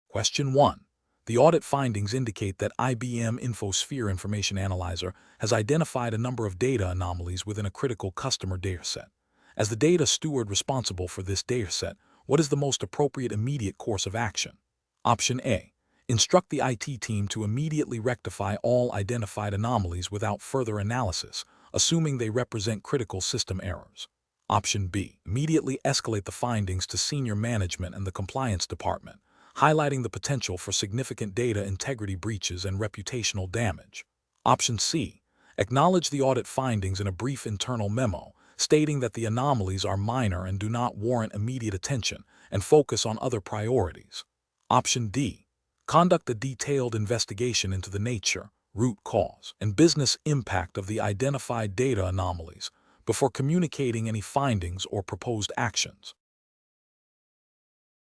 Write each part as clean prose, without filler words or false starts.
Question 1. The audit findings indicate that IBM InfoSphere Information Analyzer has identified a number of data anomalies within a critical customer dataset. As the data steward responsible for this dataset, what is the most appropriate immediate course of action? Option A. Instruct the IT team to immediately rectify all identified anomalies without further analysis, assuming they represent critical system errors. Option B. Immediately escalate the findings to senior management and the compliance department, highlighting the potential for significant data integrity breaches and reputational damage. Option C. Acknowledge the audit findings in a brief internal memo, stating that the anomalies are minor and do not warrant immediate attention, and focus on other priorities. Option D. Conduct a detailed investigation into the nature, root cause, and business impact of the identified data anomalies before communicating any findings or proposed actions.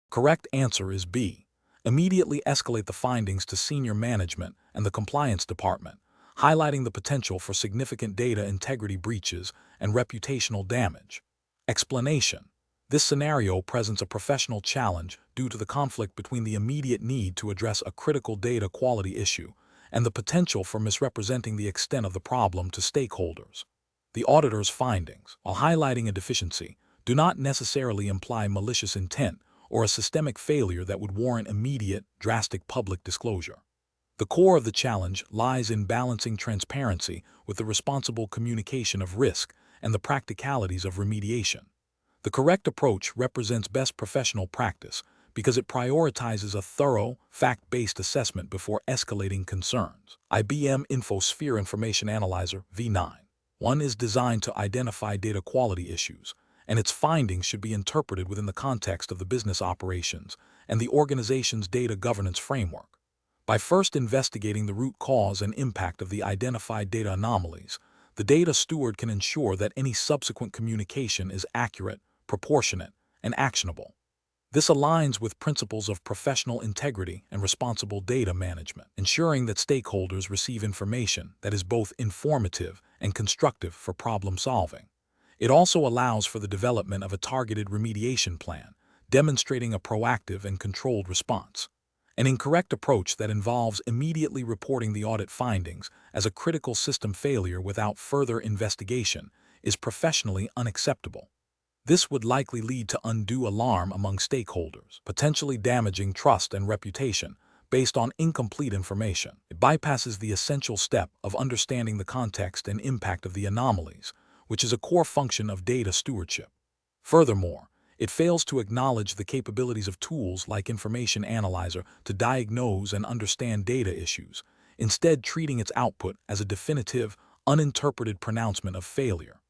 Correct answer is B. Immediately escalate the findings to senior management and the compliance department, highlighting the potential for significant data integrity breaches and reputational damage. Explanation. This scenario presents a professional challenge due to the conflict between the immediate need to address a critical data quality issue and the potential for misrepresenting the extent of the problem to stakeholders. The auditor's findings, while highlighting a deficiency, do not necessarily imply malicious intent or a systemic failure that would warrant immediate, drastic public disclosure. The core of the challenge lies in balancing transparency with the responsible communication of risk and the practicalities of remediation. The correct approach represents best professional practice because it prioritizes a thorough, fact-based assessment before escalating concerns. IBM InfoSphere Information Analyzer V9.1 is designed to identify data quality issues, and its findings should be interpreted within the context of the business operations and the organization's data governance framework. By first investigating the root cause and impact of the identified data anomalies, the data steward can ensure that any subsequent communication is accurate, proportionate, and actionable. This aligns with principles of professional integrity and responsible data management, ensuring that stakeholders receive information that is both informative and constructive for problem solving. It also allows for the development of a targeted remediation plan, demonstrating a proactive and controlled response. An incorrect approach that involves immediately reporting the audit findings as a critical system failure without further investigation is professionally unacceptable. This would likely lead to undue alarm among stakeholders, potentially damaging trust and reputation based on incomplete information. It bypasses the essential step of understanding the context and impact of the anomalies, which is a core function of data stewardship. Furthermore, it fails to acknowledge the capabilities of tools like Information Analyzer to diagnose and understand data issues, instead treating its output as a definitive, uninterpreted pronouncement of failure.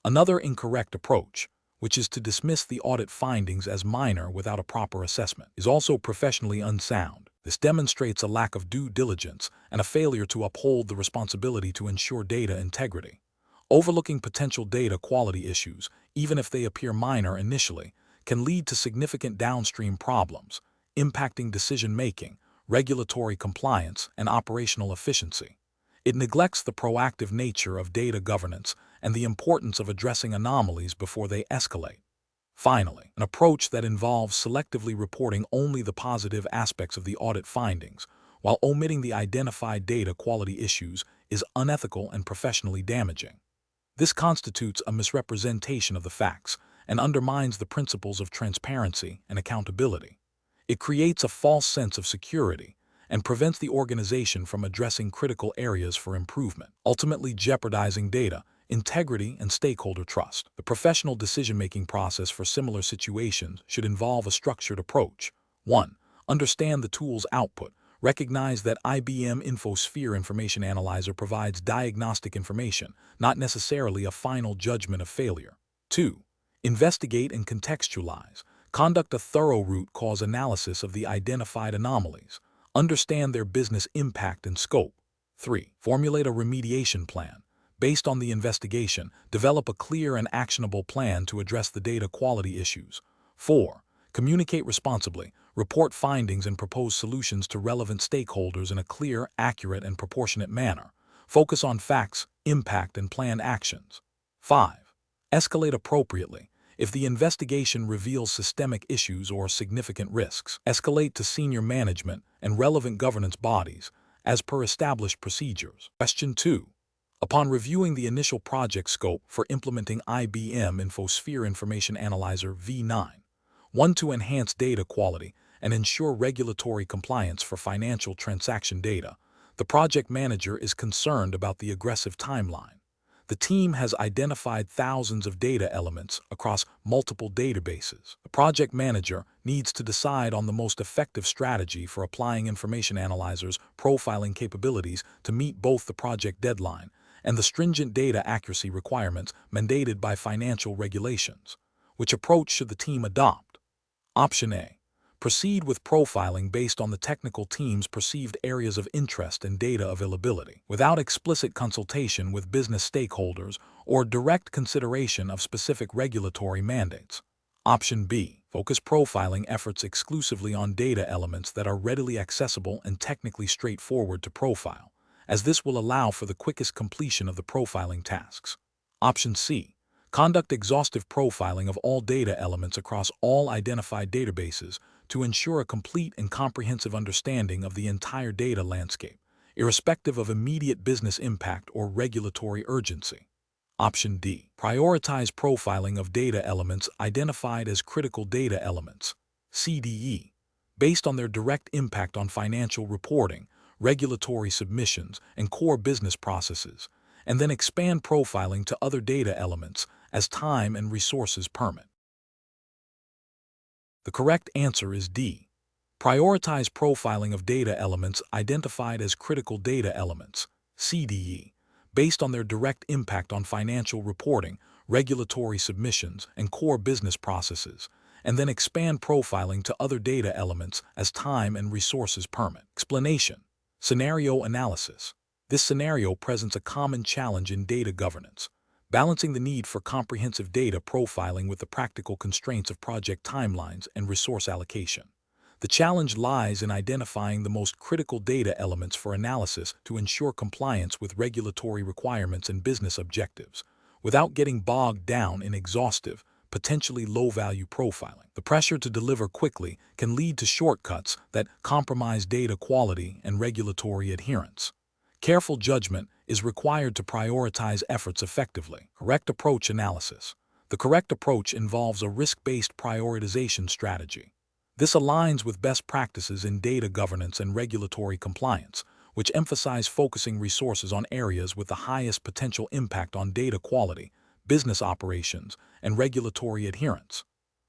Another incorrect approach, which is to dismiss the audit findings as minor without a proper assessment, is also professionally unsound. This demonstrates a lack of due diligence and a failure to uphold the responsibility to ensure data integrity. Overlooking potential data quality issues, even if they appear minor initially, can lead to significant downstream problems, impacting decision-making, regulatory compliance, and operational efficiency. It neglects the proactive nature of data governance and the importance of addressing anomalies before they escalate. Finally, an approach that involves selectively reporting only the positive aspects of the audit findings, while omitting the identified data quality issues, is unethical and professionally damaging. This constitutes a misrepresentation of the facts and undermines the principles of transparency and accountability. It creates a false sense of security and prevents the organization from addressing critical areas for improvement, ultimately jeopardizing data integrity and stakeholder trust. The professional decision-making process for similar situations should involve a structured approach. 1. Understand the tool's output. Recognize that IBM InfoSphere Information Analyzer provides diagnostic information, not necessarily a final judgment of failure. 2. Investigate and contextualize. Conduct a thorough root cause analysis of the identified anomalies. Understand their business impact and scope. 3. Formulate a remediation plan. Based on the investigation, develop a clear and actionable plan to address the data quality issues. 4. Communicate responsibly. Report findings and propose solutions to relevant stakeholders in a clear, accurate, and proportionate manner. Focus on facts, impact, and planned actions. 5. Escalate appropriately. If the investigation reveals systemic issues or significant risks, escalate to senior management and relevant governance bodies as per established procedures. Question 2. Upon reviewing the initial project scope for implementing IBM InfoSphere Information Analyzer V9, one to enhance data quality and ensure regulatory compliance for financial transaction data, the project manager is concerned about the aggressive timeline. The team has identified thousands of data elements across multiple databases. The project manager needs to decide on the most effective strategy for applying Information Analyzer's profiling capabilities to meet both the project deadline and the stringent data accuracy requirements mandated by financial regulations. Which approach should the team adopt? Option A. Proceed with profiling based on the technical team's perceived areas of interest and data availability, without explicit consultation with business stakeholders or direct consideration of specific regulatory mandates. Option B. Focus profiling efforts exclusively on data elements that are readily accessible and technically straightforward to profile, as this will allow for the quickest completion of the profiling tasks. Option C. Conduct exhaustive profiling of all data elements across all identified databases to ensure a complete and comprehensive understanding of the entire data landscape, irrespective of immediate business impact or regulatory urgency. Option D. Prioritize profiling of data elements identified as critical data elements, CDE, based on their direct impact on financial reporting, regulatory submissions, and core business processes, and then expand profiling to other data elements as time and resources permit. The correct answer is D. Prioritize profiling of data elements identified as critical data elements, CDE, based on their direct impact on financial reporting, regulatory submissions, and core business processes, and then expand profiling to other data elements as time and resources permit. Explanation. Scenario analysis. This scenario presents a common challenge in data governance, balancing the need for comprehensive data profiling with the practical constraints of project timelines and resource allocation. The challenge lies in identifying the most critical data elements for analysis to ensure compliance with regulatory requirements and business objectives, without getting bogged down in exhaustive, potentially low-value profiling. The pressure to deliver quickly can lead to shortcuts that compromise data quality and regulatory adherence. Careful judgment is required to prioritize efforts effectively. Correct approach analysis. The correct approach involves a risk-based prioritization strategy. This aligns with best practices in data governance and regulatory compliance, which emphasize focusing resources on areas with the highest potential impact on data quality, business operations, and regulatory adherence.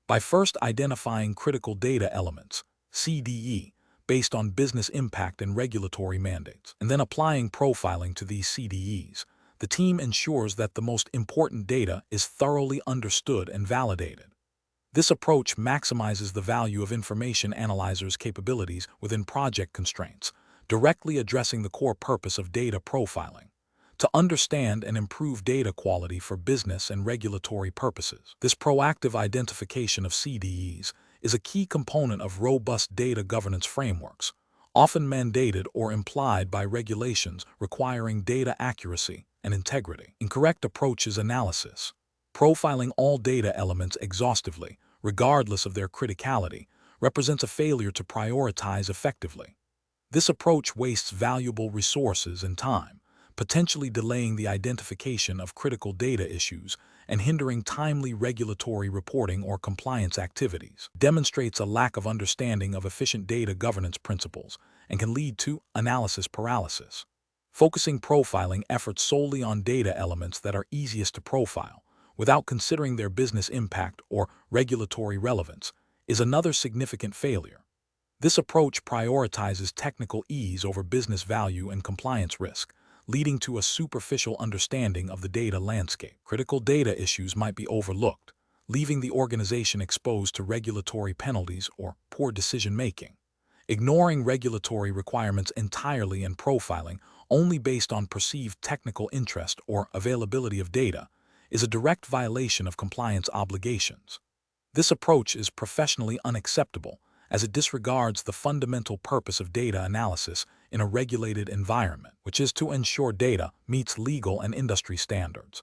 By first identifying critical data elements, CDE, based on business impact and regulatory mandates, and then applying profiling to these CDEs, the team ensures that the most important data is thoroughly understood and validated. This approach maximizes the value of Information Analyzer's capabilities within project constraints, directly addressing the core purpose of data profiling: to understand and improve data quality for business and regulatory purposes. This proactive identification of CDEs is a key component of robust data governance frameworks, often mandated or implied by regulations requiring data accuracy and integrity. Incorrect approaches analysis. Profiling all data elements exhaustively, regardless of their criticality, represents a failure to prioritize effectively. This approach wastes valuable resources and time, potentially delaying the identification of critical data issues and hindering timely regulatory reporting or compliance activities. Demonstrates a lack of understanding of efficient data governance principles and can lead to analysis paralysis. Focusing profiling efforts solely on data elements that are easiest to profile, without considering their business impact or regulatory relevance, is another significant failure. This approach prioritizes technical ease over business value and compliance risk, leading to a superficial understanding of the data landscape. Critical data issues might be overlooked, leaving the organization exposed to regulatory penalties or poor decision-making. Ignoring regulatory requirements entirely and profiling only based on perceived technical interest or availability of data is a direct violation of compliance obligations. This approach is professionally unacceptable, as it disregards the fundamental purpose of data analysis in a regulated environment, which is to ensure data meets legal and industry standards.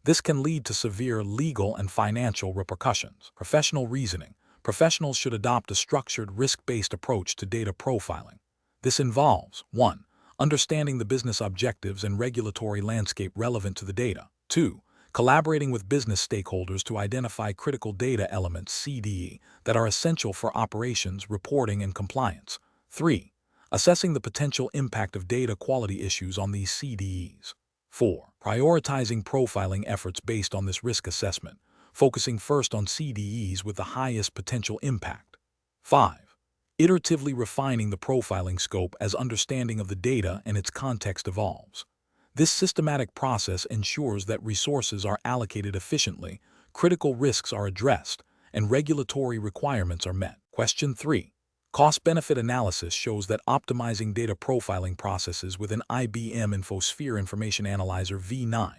This can lead to severe legal and financial repercussions. Professional reasoning. Professionals should adopt a structured, risk-based approach to data profiling. This involves 1. Understanding the business objectives and regulatory landscape relevant to the data. 2. Collaborating with business stakeholders to identify critical data elements (CDE) that are essential for operations, reporting, and compliance. 3. Assessing the potential impact of data quality issues on these CDEs. 4. Prioritizing profiling efforts based on this risk assessment, focusing first on CDEs with the highest potential impact. 5. Iteratively refining the profiling scope as understanding of the data and its context evolves. This systematic process ensures that resources are allocated efficiently, critical risks are addressed, and regulatory requirements are met. Question 3. Cost-benefit analysis shows that optimizing data profiling processes with an IBM InfoSphere Information Analyzer v9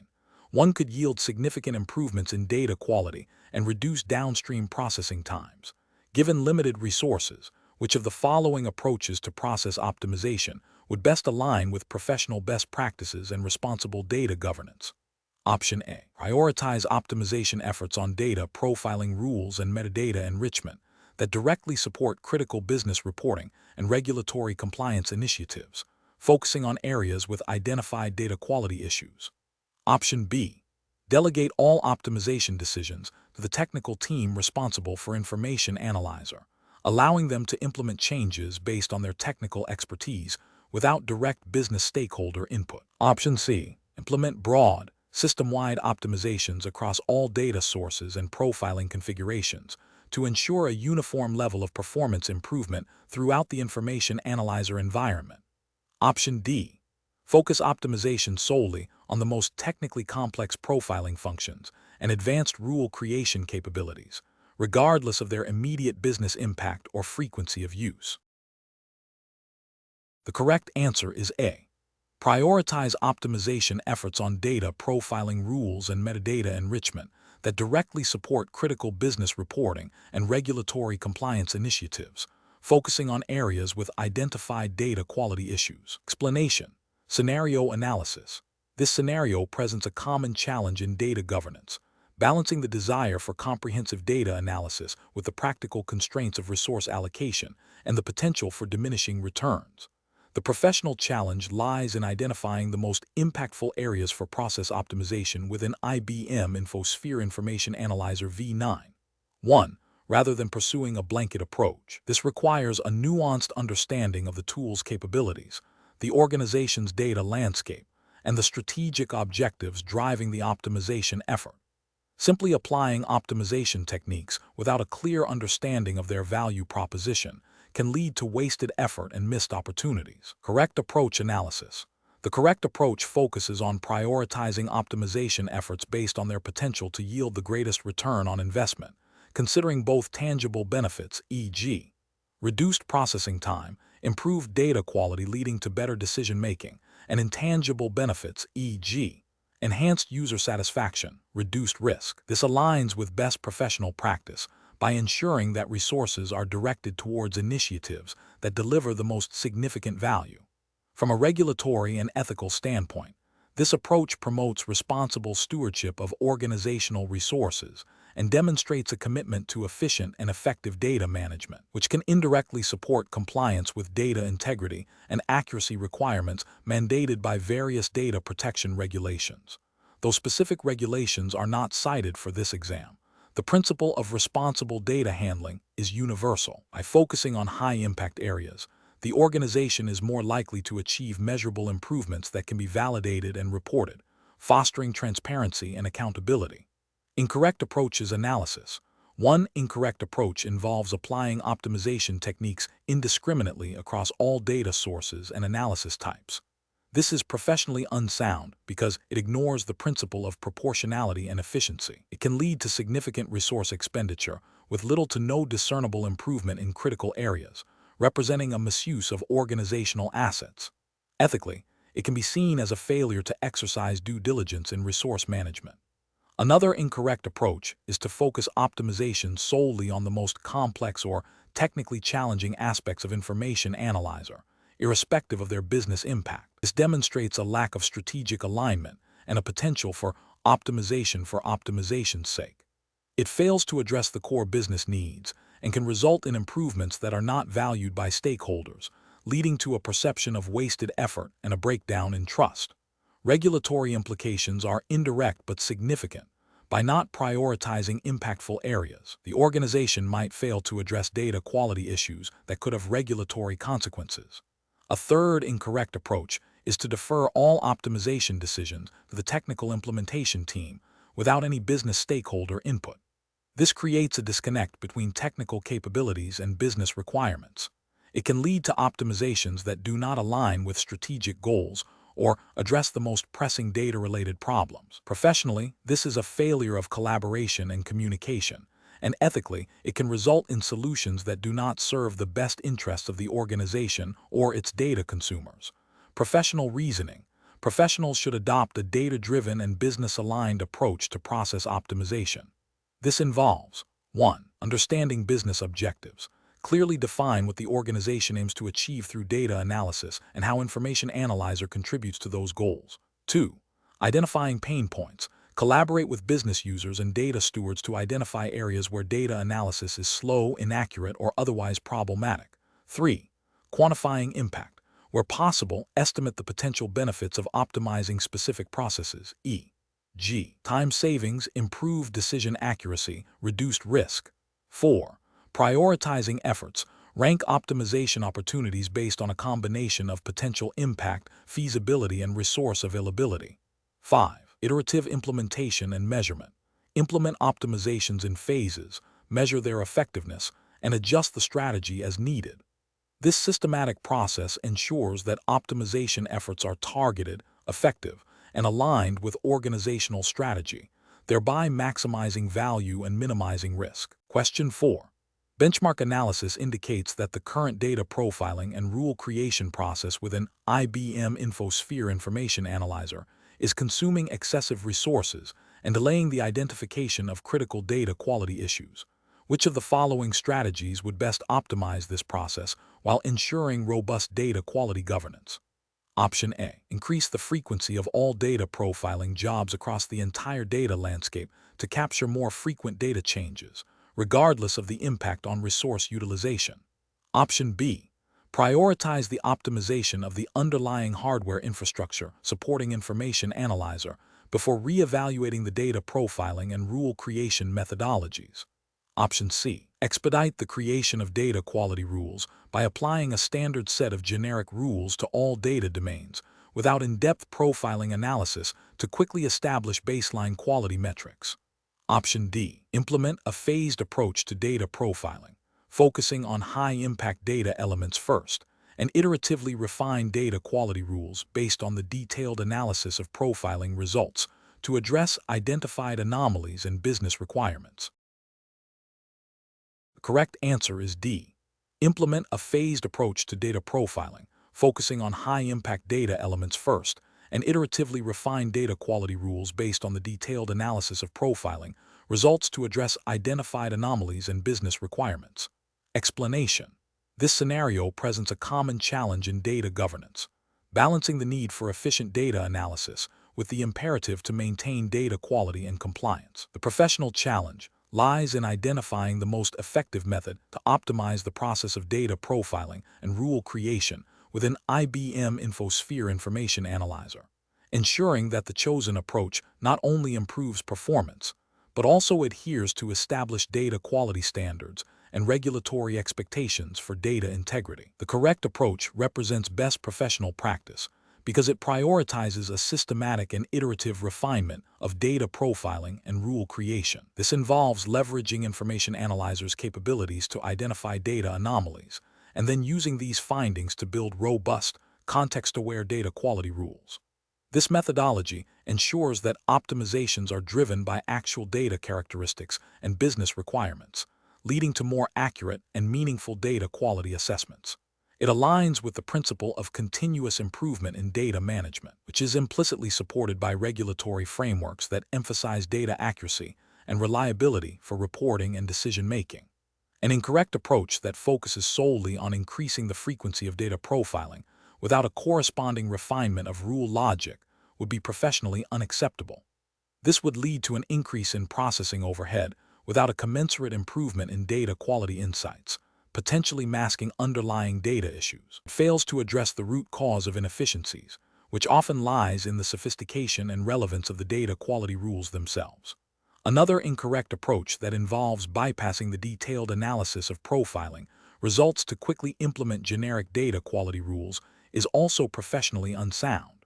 could yield significant improvements in data quality and reduce downstream processing times. Given limited resources, which of the following approaches to process optimization would best align with professional best practices and responsible data governance? Option A. Prioritize optimization efforts on data profiling rules and metadata enrichment that directly support critical business reporting and regulatory compliance initiatives, focusing on areas with identified data quality issues. Option B. Delegate all optimization decisions to the technical team responsible for Information Analyzer, allowing them to implement changes based on their technical expertise without direct business stakeholder input. Option C. Implement broad, system-wide optimizations across all data sources and profiling configurations to ensure a uniform level of performance improvement throughout the Information Analyzer environment. Option D. Focus optimization solely on the most technically complex profiling functions and advanced rule creation capabilities, regardless of their immediate business impact or frequency of use. The correct answer is A. Prioritize optimization efforts on data profiling rules and metadata enrichment that directly support critical business reporting and regulatory compliance initiatives, focusing on areas with identified data quality issues. Explanation. Scenario analysis. This scenario presents a common challenge in data governance, balancing the desire for comprehensive data analysis with the practical constraints of resource allocation and the potential for diminishing returns. The professional challenge lies in identifying the most impactful areas for process optimization within IBM InfoSphere Information Analyzer v9. 1. Rather than pursuing a blanket approach, this requires a nuanced understanding of the tool's capabilities, the organization's data landscape, and the strategic objectives driving the optimization effort. Simply applying optimization techniques without a clear understanding of their value proposition can lead to wasted effort and missed opportunities. Correct approach analysis. The correct approach focuses on prioritizing optimization efforts based on their potential to yield the greatest return on investment, considering both tangible benefits, e.g., reduced processing time, improved data quality leading to better decision-making, and intangible benefits, e.g., enhanced user satisfaction, reduced risk. This aligns with best professional practice by ensuring that resources are directed towards initiatives that deliver the most significant value. From a regulatory and ethical standpoint, this approach promotes responsible stewardship of organizational resources and demonstrates a commitment to efficient and effective data management, which can indirectly support compliance with data integrity and accuracy requirements mandated by various data protection regulations. Though specific regulations are not cited for this exam, the principle of responsible data handling is universal. By focusing on high-impact areas, the organization is more likely to achieve measurable improvements that can be validated and reported, fostering transparency and accountability. Incorrect approaches analysis. One incorrect approach involves applying optimization techniques indiscriminately across all data sources and analysis types. This is professionally unsound because it ignores the principle of proportionality and efficiency. It can lead to significant resource expenditure with little to no discernible improvement in critical areas, representing a misuse of organizational assets. Ethically, it can be seen as a failure to exercise due diligence in resource management. Another incorrect approach is to focus optimization solely on the most complex or technically challenging aspects of Information Analyzer, irrespective of their business impact. This demonstrates a lack of strategic alignment and a potential for optimization for optimization's sake. It fails to address the core business needs and can result in improvements that are not valued by stakeholders, leading to a perception of wasted effort and a breakdown in trust. Regulatory implications are indirect but significant. By not prioritizing impactful areas, the organization might fail to address data quality issues that could have regulatory consequences. A third incorrect approach is to defer all optimization decisions to the technical implementation team without any business stakeholder input. This creates a disconnect between technical capabilities and business requirements. It can lead to optimizations that do not align with strategic goals or address the most pressing data-related problems. Professionally, this is a failure of collaboration and communication, and ethically, it can result in solutions that do not serve the best interests of the organization or its data consumers. Professional reasoning. Professionals should adopt a data-driven and business-aligned approach to process optimization. This involves 1. Understanding business objectives. Clearly define what the organization aims to achieve through data analysis and how Information Analyzer contributes to those goals. 2. Identifying pain points. Collaborate with business users and data stewards to identify areas where data analysis is slow, inaccurate, or otherwise problematic. 3. Quantifying impact. Where possible, estimate the potential benefits of optimizing specific processes, e.g., time savings, improved decision accuracy, reduced risk. 4. Prioritizing efforts. Rank optimization opportunities based on a combination of potential impact, feasibility, and resource availability. 5. Iterative implementation and measurement. Implement optimizations in phases, measure their effectiveness, and adjust the strategy as needed. This systematic process ensures that optimization efforts are targeted, effective, and aligned with organizational strategy, thereby maximizing value and minimizing risk. Question 4. Benchmark analysis indicates that the current data profiling and rule creation process within IBM InfoSphere Information Analyzer is consuming excessive resources and delaying the identification of critical data quality issues. Which of the following strategies would best optimize this process while ensuring robust data quality governance? Option A. Increase the frequency of all data profiling jobs across the entire data landscape to capture more frequent data changes, regardless of the impact on resource utilization. Option B. Prioritize the optimization of the underlying hardware infrastructure supporting Information Analyzer before re-evaluating the data profiling and rule creation methodologies. Option C. Expedite the creation of data quality rules by applying a standard set of generic rules to all data domains without in-depth profiling analysis to quickly establish baseline quality metrics. Option D. Implement a phased approach to data profiling, focusing on high-impact data elements first, and iteratively refine data quality rules based on the detailed analysis of profiling results to address identified anomalies and business requirements. The correct answer is D. Implement a phased approach to data profiling, focusing on high-impact data elements first, and iteratively refine data quality rules based on the detailed analysis of profiling results to address identified anomalies and business requirements. Explanation. This scenario presents a common challenge in data governance, balancing the need for efficient data analysis with the imperative to maintain data quality and compliance. The professional challenge lies in identifying the most effective method to optimize the process of data profiling and rule creation within IBM InfoSphere Information Analyzer, ensuring that the chosen approach not only improves performance, but also adheres to established data quality standards and regulatory expectations for data integrity. The correct approach represents best professional practice because it prioritizes a systematic and iterative refinement of data profiling and rule creation. This involves leveraging Information Analyzer's capabilities to identify data anomalies, and then using these findings to build robust, context-aware data quality rules. This methodology ensures that optimizations are driven by actual data characteristics and business requirements, leading to more accurate and meaningful data quality assessments. It aligns with the principle of continuous improvement in data management, which is implicitly supported by regulatory frameworks that emphasize data accuracy and reliability for reporting and decision-making. An incorrect approach that focuses solely on increasing the frequency of data profiling without a corresponding refinement of rule logic would be professionally unacceptable. This would lead to an increase in processing overhead without a commensurate improvement in data quality insights, potentially masking underlying data issues. It fails to address the root cause of inefficiencies, which often lies in the sophistication and relevance of the data quality rules themselves. Another incorrect approach that involves bypassing the detailed analysis of profiling results to quickly implement generic data quality rules is also professionally unsound.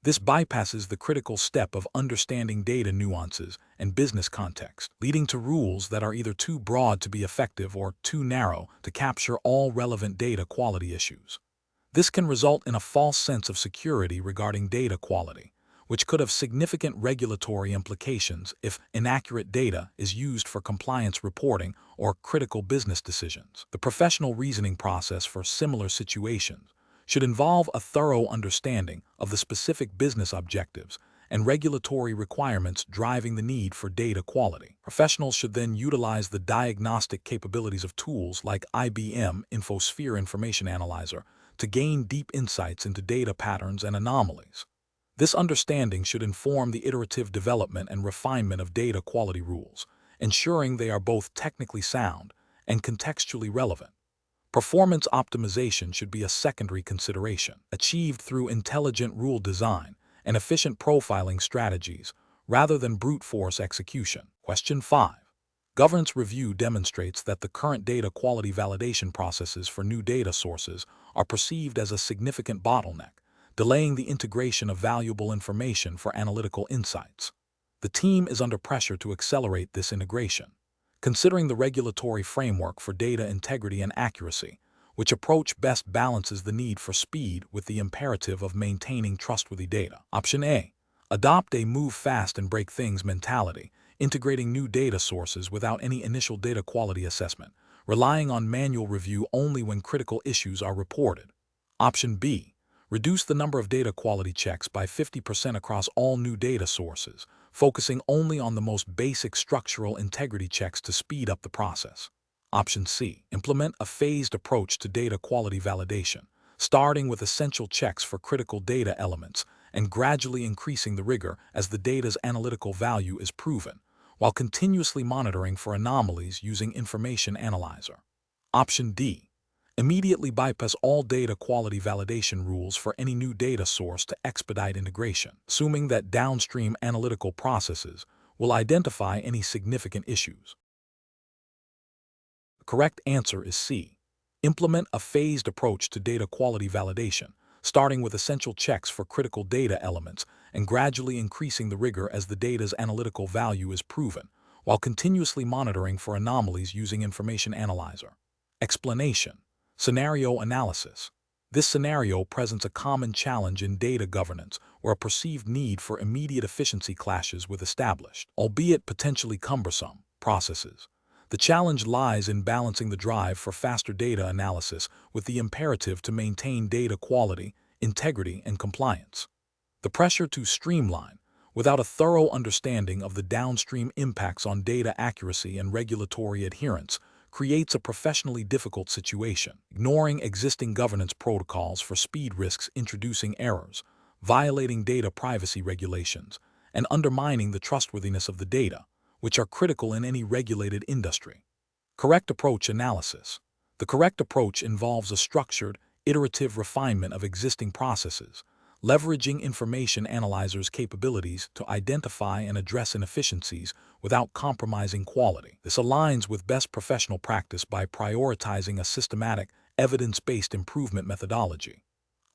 This bypasses the critical step of understanding data nuances and business context, leading to rules that are either too broad to be effective or too narrow to capture all relevant data quality issues. This can result in a false sense of security regarding data quality, which could have significant regulatory implications if inaccurate data is used for compliance reporting or critical business decisions. The professional reasoning process for similar situations should involve a thorough understanding of the specific business objectives and regulatory requirements driving the need for data quality. Professionals should then utilize the diagnostic capabilities of tools like IBM InfoSphere Information Analyzer to gain deep insights into data patterns and anomalies. This understanding should inform the iterative development and refinement of data quality rules, ensuring they are both technically sound and contextually relevant. Performance optimization should be a secondary consideration, achieved through intelligent rule design and efficient profiling strategies rather than brute force execution. Question 5. Governance review demonstrates that the current data quality validation processes for new data sources are perceived as a significant bottleneck, delaying the integration of valuable information for analytical insights. The team is under pressure to accelerate this integration. Considering the regulatory framework for data integrity and accuracy, which approach best balances the need for speed with the imperative of maintaining trustworthy data. Option A. Adopt a move fast and break things mentality, integrating new data sources without any initial data quality assessment, relying on manual review only when critical issues are reported. Option B. Reduce the number of data quality checks by 50% across all new data sources, focusing only on the most basic structural integrity checks to speed up the process. Option C. Implement a phased approach to data quality validation, starting with essential checks for critical data elements and gradually increasing the rigor as the data's analytical value is proven, while continuously monitoring for anomalies using Information Analyzer. Option D. Immediately bypass all data quality validation rules for any new data source to expedite integration, assuming that downstream analytical processes will identify any significant issues. The correct answer is C. Implement a phased approach to data quality validation, starting with essential checks for critical data elements and gradually increasing the rigor as the data's analytical value is proven, while continuously monitoring for anomalies using Information Analyzer. Explanation. Scenario analysis. This scenario presents a common challenge in data governance where a perceived need for immediate efficiency clashes with established, albeit potentially cumbersome, processes. The challenge lies in balancing the drive for faster data analysis with the imperative to maintain data quality, integrity, and compliance. The pressure to streamline, without a thorough understanding of the downstream impacts on data accuracy and regulatory adherence, creates a professionally difficult situation. Ignoring existing governance protocols for speed risks introducing errors, violating data privacy regulations, and undermining the trustworthiness of the data, which are critical in any regulated industry. Correct approach analysis. The correct approach involves a structured, iterative refinement of existing processes, leveraging Information Analyzer's capabilities to identify and address inefficiencies without compromising quality. This aligns with best professional practice by prioritizing a systematic, evidence-based improvement methodology.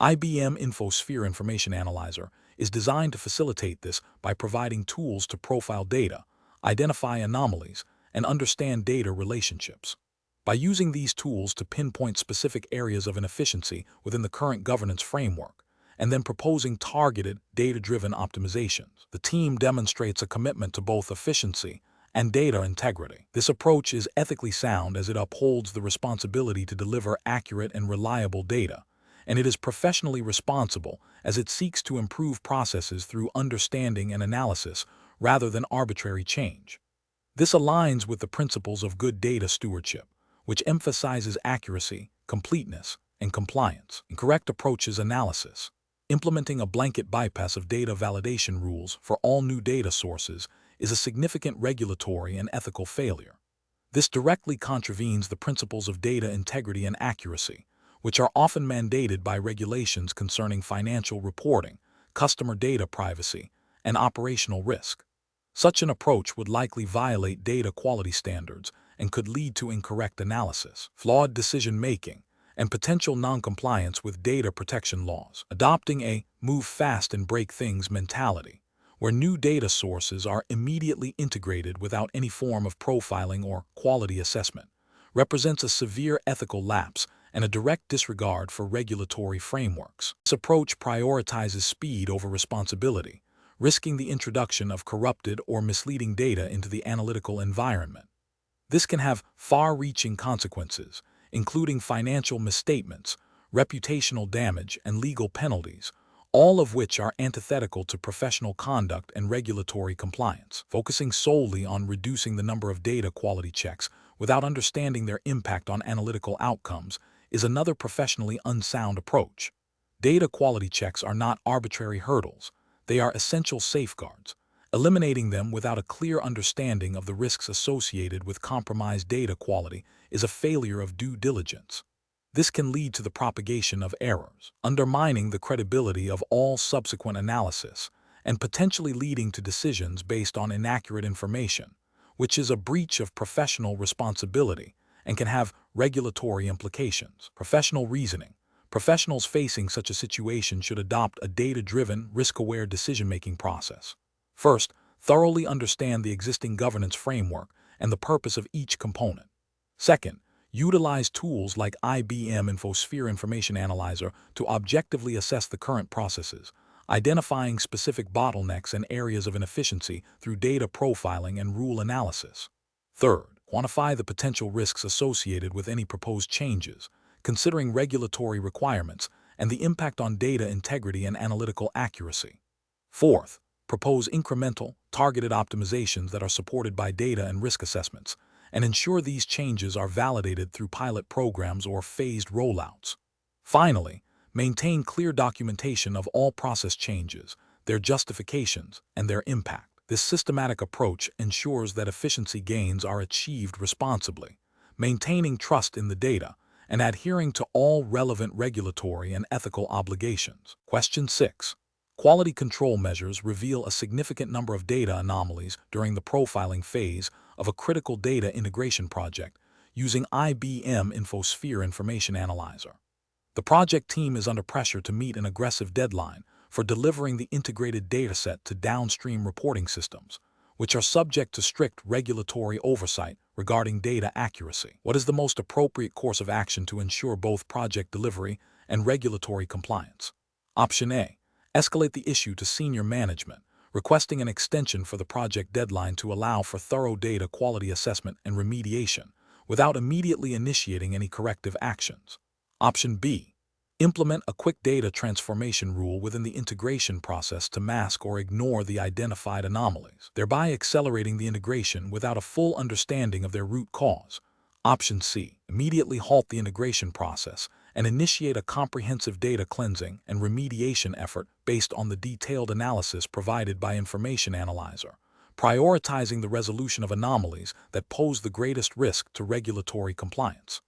IBM InfoSphere Information Analyzer is designed to facilitate this by providing tools to profile data, identify anomalies, and understand data relationships. By using these tools to pinpoint specific areas of inefficiency within the current governance framework, and then proposing targeted, data-driven optimizations, the team demonstrates a commitment to both efficiency and data integrity. This approach is ethically sound as it upholds the responsibility to deliver accurate and reliable data, and it is professionally responsible as it seeks to improve processes through understanding and analysis rather than arbitrary change. This aligns with the principles of good data stewardship, which emphasizes accuracy, completeness, and compliance. Correct approaches analysis. Implementing a blanket bypass of data validation rules for all new data sources is a significant regulatory and ethical failure. This directly contravenes the principles of data integrity and accuracy, which are often mandated by regulations concerning financial reporting, customer data privacy, and operational risk. Such an approach would likely violate data quality standards and could lead to incorrect analysis, flawed decision-making, and potential noncompliance with data protection laws. Adopting a move fast and break things mentality, where new data sources are immediately integrated without any form of profiling or quality assessment, represents a severe ethical lapse and a direct disregard for regulatory frameworks. This approach prioritizes speed over responsibility, risking the introduction of corrupted or misleading data into the analytical environment. This can have far-reaching consequences, including financial misstatements, reputational damage, and legal penalties, all of which are antithetical to professional conduct and regulatory compliance. Focusing solely on reducing the number of data quality checks without understanding their impact on analytical outcomes is another professionally unsound approach. Data quality checks are not arbitrary hurdles. They are essential safeguards. Eliminating them without a clear understanding of the risks associated with compromised data quality is a failure of due diligence. This can lead to the propagation of errors, undermining the credibility of all subsequent analysis, and potentially leading to decisions based on inaccurate information, which is a breach of professional responsibility and can have regulatory implications. Professional reasoning. Professionals facing such a situation should adopt a data-driven, risk-aware decision-making process. First, thoroughly understand the existing governance framework and the purpose of each component. Second, utilize tools like IBM InfoSphere Information Analyzer to objectively assess the current processes, identifying specific bottlenecks and areas of inefficiency through data profiling and rule analysis. Third, quantify the potential risks associated with any proposed changes, considering regulatory requirements and the impact on data integrity and analytical accuracy. Fourth, propose incremental, targeted optimizations that are supported by data and risk assessments, and ensure these changes are validated through pilot programs or phased rollouts. Finally, maintain clear documentation of all process changes, their justifications, and their impact. This systematic approach ensures that efficiency gains are achieved responsibly, maintaining trust in the data, and adhering to all relevant regulatory and ethical obligations. Question 6. Quality control measures reveal a significant number of data anomalies during the profiling phase of a critical data integration project using IBM InfoSphere Information Analyzer. The project team is under pressure to meet an aggressive deadline for delivering the integrated dataset to downstream reporting systems, which are subject to strict regulatory oversight regarding data accuracy. What is the most appropriate course of action to ensure both project delivery and regulatory compliance? Option A. Escalate the issue to senior management, requesting an extension for the project deadline to allow for thorough data quality assessment and remediation, without immediately initiating any corrective actions. Option B. Implement a quick data transformation rule within the integration process to mask or ignore the identified anomalies, thereby accelerating the integration without a full understanding of their root cause. Option C. Immediately halt the integration process and initiate a comprehensive data cleansing and remediation effort based on the detailed analysis provided by Information Analyzer, prioritizing the resolution of anomalies that pose the greatest risk to regulatory compliance.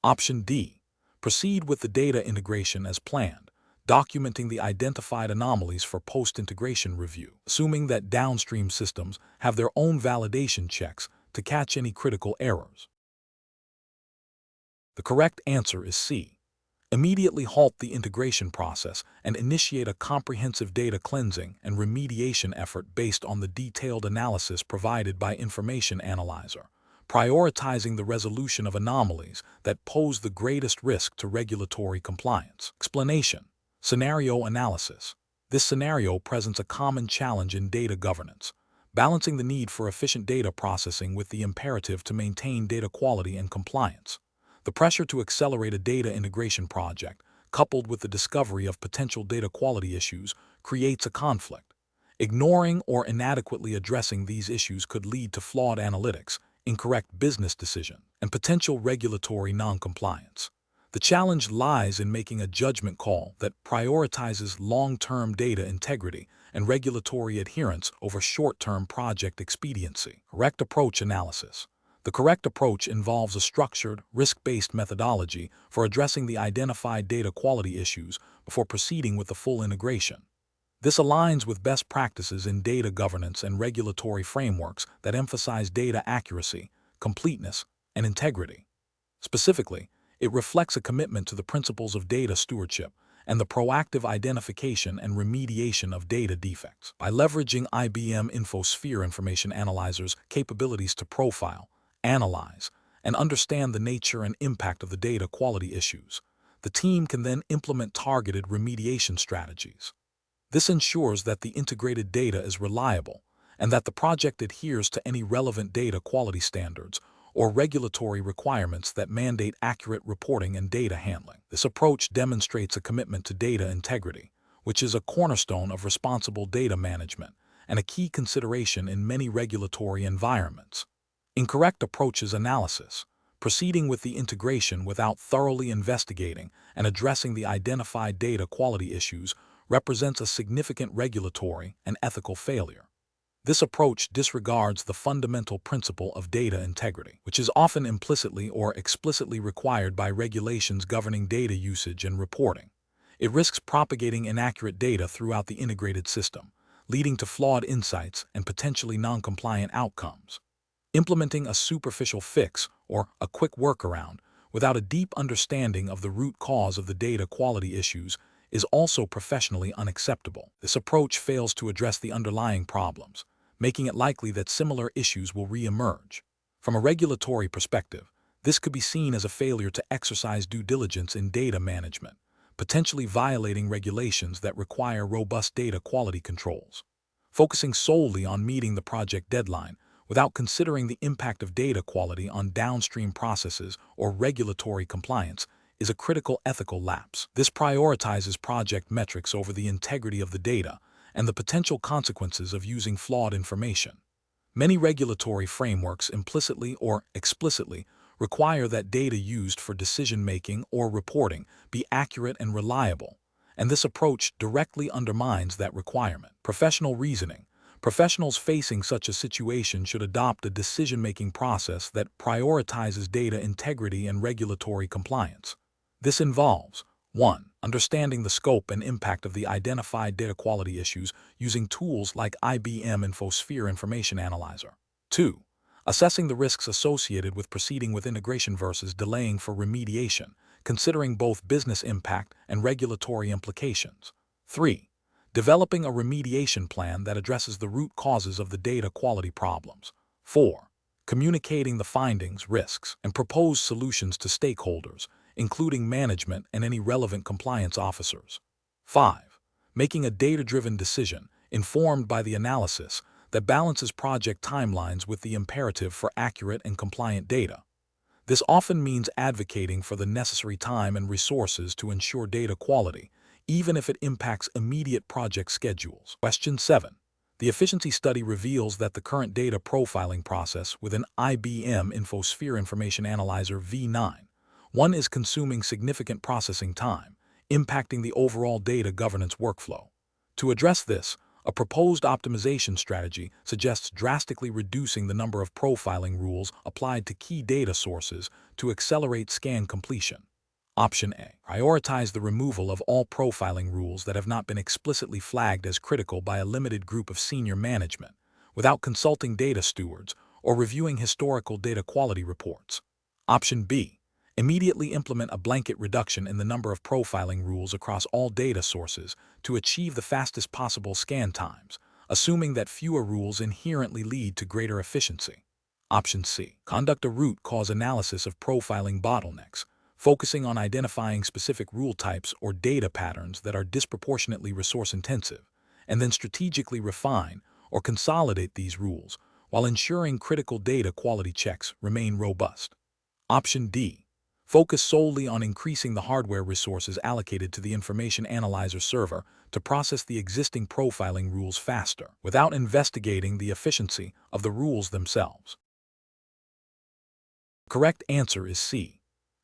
Option D. Proceed with the data integration as planned, documenting the identified anomalies for post-integration review, assuming that downstream systems have their own validation checks to catch any critical errors. The correct answer is C. Immediately halt the integration process and initiate a comprehensive data cleansing and remediation effort based on the detailed analysis provided by Information Analyzer, prioritizing the resolution of anomalies that pose the greatest risk to regulatory compliance. Explanation. Scenario analysis. This scenario presents a common challenge in data governance, balancing the need for efficient data processing with the imperative to maintain data quality and compliance. The pressure to accelerate a data integration project, coupled with the discovery of potential data quality issues, creates a conflict. Ignoring or inadequately addressing these issues could lead to flawed analytics, incorrect business decisions, and potential regulatory noncompliance. The challenge lies in making a judgment call that prioritizes long-term data integrity and regulatory adherence over short-term project expediency. Correct approach analysis. The correct approach involves a structured, risk-based methodology for addressing the identified data quality issues before proceeding with the full integration. This aligns with best practices in data governance and regulatory frameworks that emphasize data accuracy, completeness, and integrity. Specifically, it reflects a commitment to the principles of data stewardship and the proactive identification and remediation of data defects. By leveraging IBM InfoSphere information analyzers' capabilities to profile, analyze, and understand the nature and impact of the data quality issues, the team can then implement targeted remediation strategies. This ensures that the integrated data is reliable and that the project adheres to any relevant data quality standards or regulatory requirements that mandate accurate reporting and data handling. This approach demonstrates a commitment to data integrity, which is a cornerstone of responsible data management and a key consideration in many regulatory environments. Incorrect approaches analysis. Proceeding with the integration without thoroughly investigating and addressing the identified data quality issues represents a significant regulatory and ethical failure. This approach disregards the fundamental principle of data integrity, which is often implicitly or explicitly required by regulations governing data usage and reporting. It risks propagating inaccurate data throughout the integrated system, leading to flawed insights and potentially non-compliant outcomes. Implementing a superficial fix or a quick workaround without a deep understanding of the root cause of the data quality issues is also professionally unacceptable. This approach fails to address the underlying problems, making it likely that similar issues will re-emerge. From a regulatory perspective, this could be seen as a failure to exercise due diligence in data management, potentially violating regulations that require robust data quality controls. Focusing solely on meeting the project deadline without considering the impact of data quality on downstream processes or regulatory compliance is a critical ethical lapse. This prioritizes project metrics over the integrity of the data and the potential consequences of using flawed information. Many regulatory frameworks implicitly or explicitly require that data used for decision-making or reporting be accurate and reliable, and this approach directly undermines that requirement. Professional reasoning. Professionals facing such a situation should adopt a decision-making process that prioritizes data integrity and regulatory compliance. This involves 1. Understanding the scope and impact of the identified data quality issues using tools like IBM InfoSphere Information Analyzer. 2. Assessing the risks associated with proceeding with integration versus delaying for remediation, considering both business impact and regulatory implications. 3. Developing a remediation plan that addresses the root causes of the data quality problems. 4. Communicating the findings, risks, and proposed solutions to stakeholders, including management and any relevant compliance officers. 5. Making a data-driven decision, informed by the analysis, that balances project timelines with the imperative for accurate and compliant data. This often means advocating for the necessary time and resources to ensure data quality, even if it impacts immediate project schedules. Question 7. The efficiency study reveals that the current data profiling process with an IBM InfoSphere Information Analyzer V9 is consuming significant processing time, impacting the overall data governance workflow. To address this, a proposed optimization strategy suggests drastically reducing the number of profiling rules applied to key data sources to accelerate scan completion. Option A. Prioritize the removal of all profiling rules that have not been explicitly flagged as critical by a limited group of senior management, without consulting data stewards or reviewing historical data quality reports. Option B. Immediately implement a blanket reduction in the number of profiling rules across all data sources to achieve the fastest possible scan times, assuming that fewer rules inherently lead to greater efficiency. Option C. Conduct a root cause analysis of profiling bottlenecks, focusing on identifying specific rule types or data patterns that are disproportionately resource-intensive, and then strategically refine or consolidate these rules while ensuring critical data quality checks remain robust. Option D. Focus solely on increasing the hardware resources allocated to the information analyzer server to process the existing profiling rules faster, without investigating the efficiency of the rules themselves. The correct answer is C.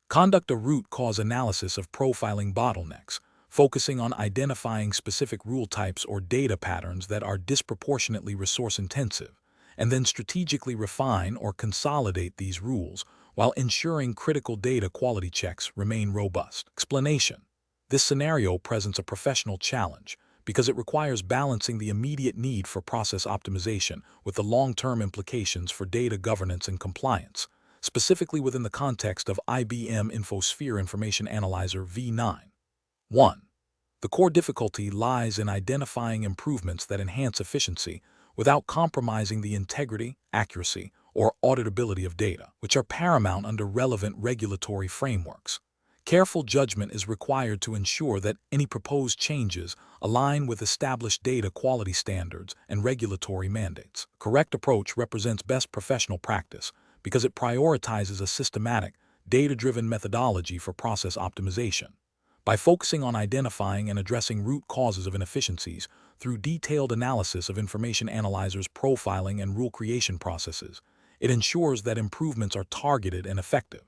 Conduct a root cause analysis of profiling bottlenecks, focusing on identifying specific rule types or data patterns that are disproportionately resource-intensive, and then strategically refine or consolidate these rules while ensuring critical data quality checks remain robust. Explanation: this scenario presents a professional challenge because it requires balancing the immediate need for process optimization with the long-term implications for data governance and compliance, specifically within the context of IBM InfoSphere Information Analyzer v9. 1. The core difficulty lies in identifying improvements that enhance efficiency without compromising the integrity, accuracy, or auditability of data, which are paramount under relevant regulatory frameworks. Careful judgment is required to ensure that any proposed changes align with established data quality standards and regulatory mandates. Correct approach represents best professional practice because it prioritizes a systematic, data-driven methodology for process optimization. By focusing on identifying and addressing root causes of inefficiencies through detailed analysis of information analyzers' profiling and rule creation processes, it ensures that improvements are targeted and effective.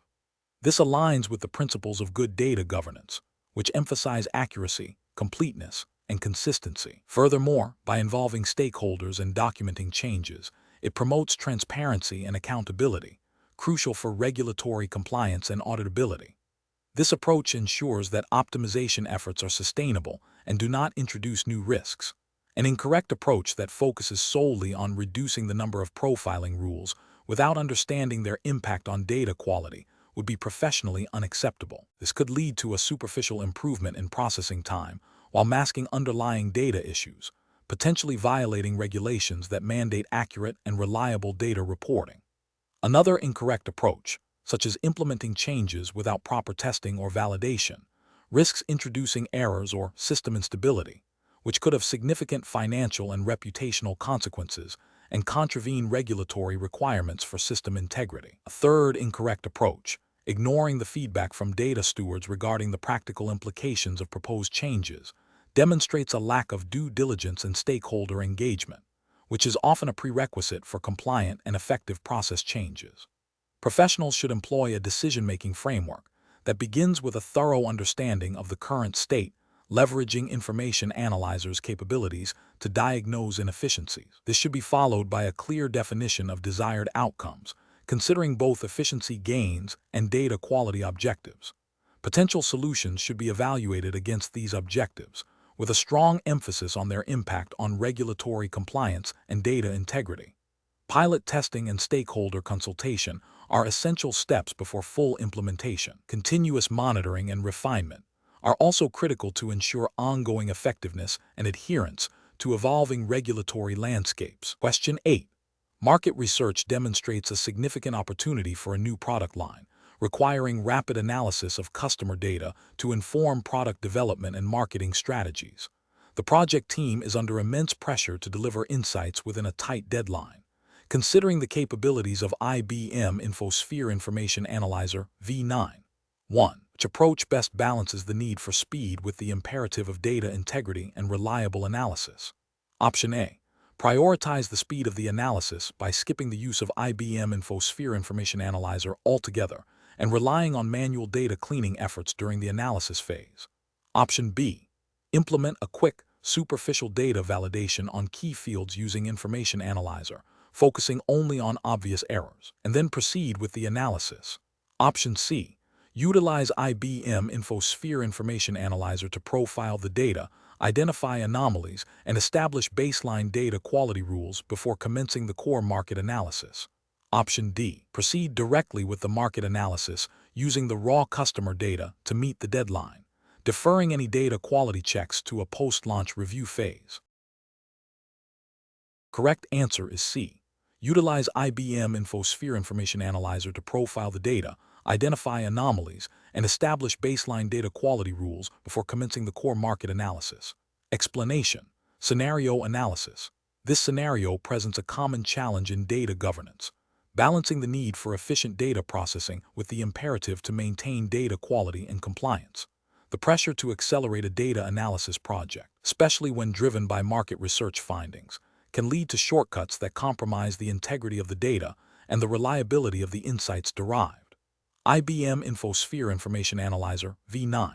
This aligns with the principles of good data governance, which emphasize accuracy, completeness, and consistency. Furthermore, by involving stakeholders and documenting changes, it promotes transparency and accountability, crucial for regulatory compliance and auditability. This approach ensures that optimization efforts are sustainable and do not introduce new risks. An incorrect approach that focuses solely on reducing the number of profiling rules without understanding their impact on data quality would be professionally unacceptable. This could lead to a superficial improvement in processing time while masking underlying data issues, potentially violating regulations that mandate accurate and reliable data reporting. Another incorrect approach, such as implementing changes without proper testing or validation, risks introducing errors or system instability, which could have significant financial and reputational consequences and contravene regulatory requirements for system integrity. A third incorrect approach, ignoring the feedback from data stewards regarding the practical implications of proposed changes, demonstrates a lack of due diligence and stakeholder engagement, which is often a prerequisite for compliant and effective process changes. Professionals should employ a decision-making framework that begins with a thorough understanding of the current state, leveraging information analyzers' capabilities to diagnose inefficiencies. This should be followed by a clear definition of desired outcomes, considering both efficiency gains and data quality objectives. Potential solutions should be evaluated against these objectives, with a strong emphasis on their impact on regulatory compliance and data integrity. Pilot testing and stakeholder consultation are essential steps before full implementation. Continuous monitoring and refinement are also critical to ensure ongoing effectiveness and adherence to evolving regulatory landscapes. Question 8. Market research demonstrates a significant opportunity for a new product line, requiring rapid analysis of customer data to inform product development and marketing strategies. The project team is under immense pressure to deliver insights within a tight deadline. Considering the capabilities of IBM InfoSphere Information Analyzer v9. 1. Which approach best balances the need for speed with the imperative of data integrity and reliable analysis? Option A. Prioritize the speed of the analysis by skipping the use of IBM InfoSphere Information Analyzer altogether and relying on manual data cleaning efforts during the analysis phase. Option B. Implement a quick, superficial data validation on key fields using Information Analyzer, focusing only on obvious errors, and then proceed with the analysis. Option C. Utilize IBM InfoSphere Information Analyzer to profile the data, identify anomalies, and establish baseline data quality rules before commencing the core market analysis. Option D. Proceed directly with the market analysis using the raw customer data to meet the deadline, deferring any data quality checks to a post-launch review phase. Correct answer is C. Utilize IBM InfoSphere Information Analyzer to profile the data, identify anomalies, and establish baseline data quality rules before commencing the core market analysis. Explanation: scenario analysis. This scenario presents a common challenge in data governance, balancing the need for efficient data processing with the imperative to maintain data quality and compliance. The pressure to accelerate a data analysis project, especially when driven by market research findings, can lead to shortcuts that compromise the integrity of the data and the reliability of the insights derived. IBM InfoSphere Information Analyzer V9.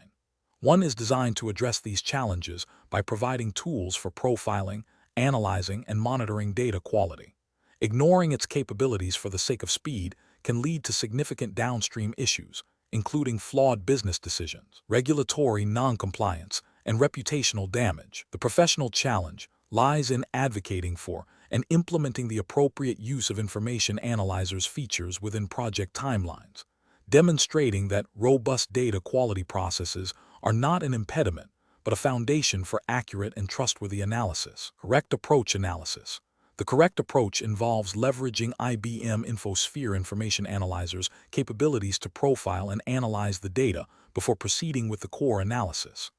One is designed to address these challenges by providing tools for profiling, analyzing, and monitoring data quality. Ignoring its capabilities for the sake of speed can lead to significant downstream issues, including flawed business decisions, regulatory non-compliance, and reputational damage. The professional challenge lies in advocating for and implementing the appropriate use of information analyzers' features within project timelines, demonstrating that robust data quality processes are not an impediment, but a foundation for accurate and trustworthy analysis. Correct approach analysis. The correct approach involves leveraging IBM InfoSphere Information Analyzer's capabilities to profile and analyze the data before proceeding with the core analysis.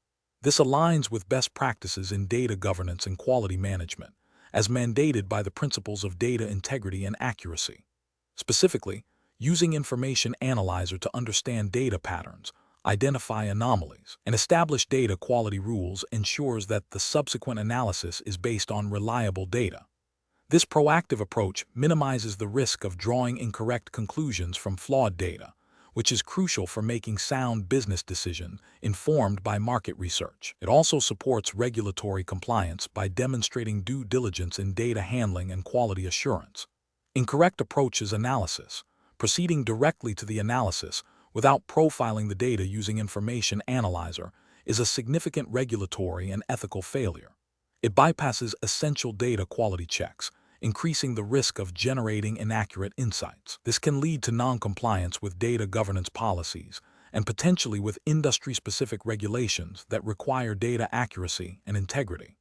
This aligns with best practices in data governance and quality management, as mandated by the principles of data integrity and accuracy. Specifically, using Information Analyzer to understand data patterns, identify anomalies, and establish data quality rules ensures that the subsequent analysis is based on reliable data. This proactive approach minimizes the risk of drawing incorrect conclusions from flawed data, which is crucial for making sound business decisions informed by market research. It also supports regulatory compliance by demonstrating due diligence in data handling and quality assurance. Incorrect approaches analysis. Proceeding directly to the analysis without profiling the data using Information Analyzer is a significant regulatory and ethical failure. It bypasses essential data quality checks, increasing the risk of generating inaccurate insights. This can lead to non-compliance with data governance policies and potentially with industry-specific regulations that require data accuracy and integrity.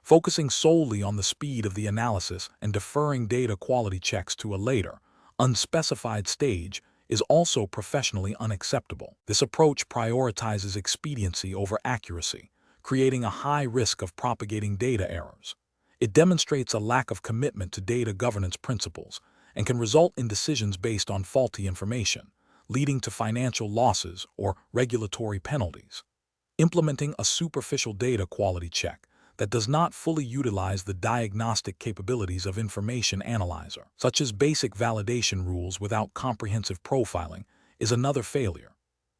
Focusing solely on the speed of the analysis and deferring data quality checks to a later, unspecified stage is also professionally unacceptable. This approach prioritizes expediency over accuracy, creating a high risk of propagating data errors. It demonstrates a lack of commitment to data governance principles and can result in decisions based on faulty information, leading to financial losses or regulatory penalties. Implementing a superficial data quality check that does not fully utilize the diagnostic capabilities of Information Analyzer, such as basic validation rules without comprehensive profiling, is another failure.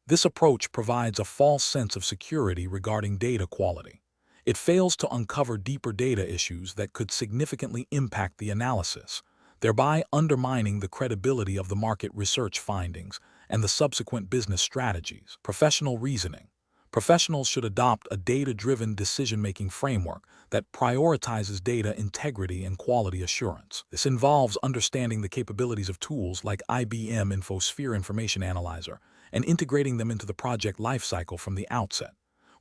This approach provides a false sense of security regarding data quality. It fails to uncover deeper data issues that could significantly impact the analysis, thereby undermining the credibility of the market research findings and the subsequent business strategies. Professional reasoning. Professionals should adopt a data-driven decision-making framework that prioritizes data integrity and quality assurance. This involves understanding the capabilities of tools like IBM InfoSphere Information Analyzer and integrating them into the project lifecycle from the outset.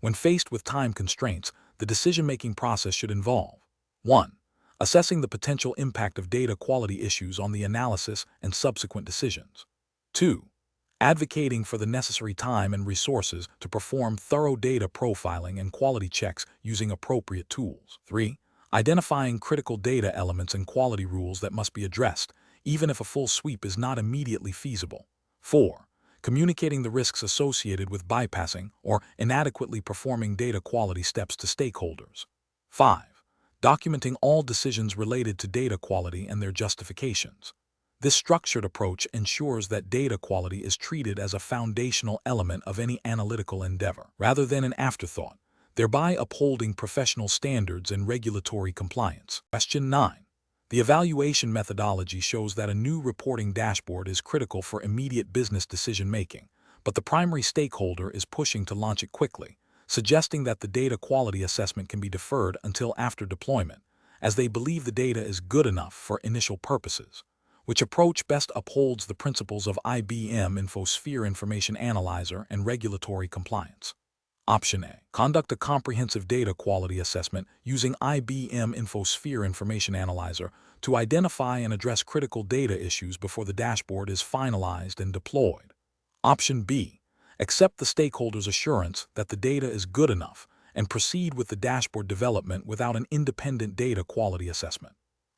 When faced with time constraints, the decision-making process should involve 1. Assessing the potential impact of data quality issues on the analysis and subsequent decisions. 2. Advocating for the necessary time and resources to perform thorough data profiling and quality checks using appropriate tools. 3. Identifying critical data elements and quality rules that must be addressed, even if a full sweep is not immediately feasible. 4. Communicating the risks associated with bypassing or inadequately performing data quality steps to stakeholders. 5. Documenting all decisions related to data quality and their justifications. This structured approach ensures that data quality is treated as a foundational element of any analytical endeavor, rather than an afterthought, thereby upholding professional standards and regulatory compliance. Question 9. The evaluation methodology shows that a new reporting dashboard is critical for immediate business decision-making, but the primary stakeholder is pushing to launch it quickly, suggesting that the data quality assessment can be deferred until after deployment, as they believe the data is good enough for initial purposes. Which approach best upholds the principles of IBM InfoSphere Information Analyzer and regulatory compliance? Option A. Conduct a comprehensive data quality assessment using IBM InfoSphere Information Analyzer to identify and address critical data issues before the dashboard is finalized and deployed. Option B. Accept the stakeholders' assurance that the data is good enough and proceed with the dashboard development without an independent data quality assessment.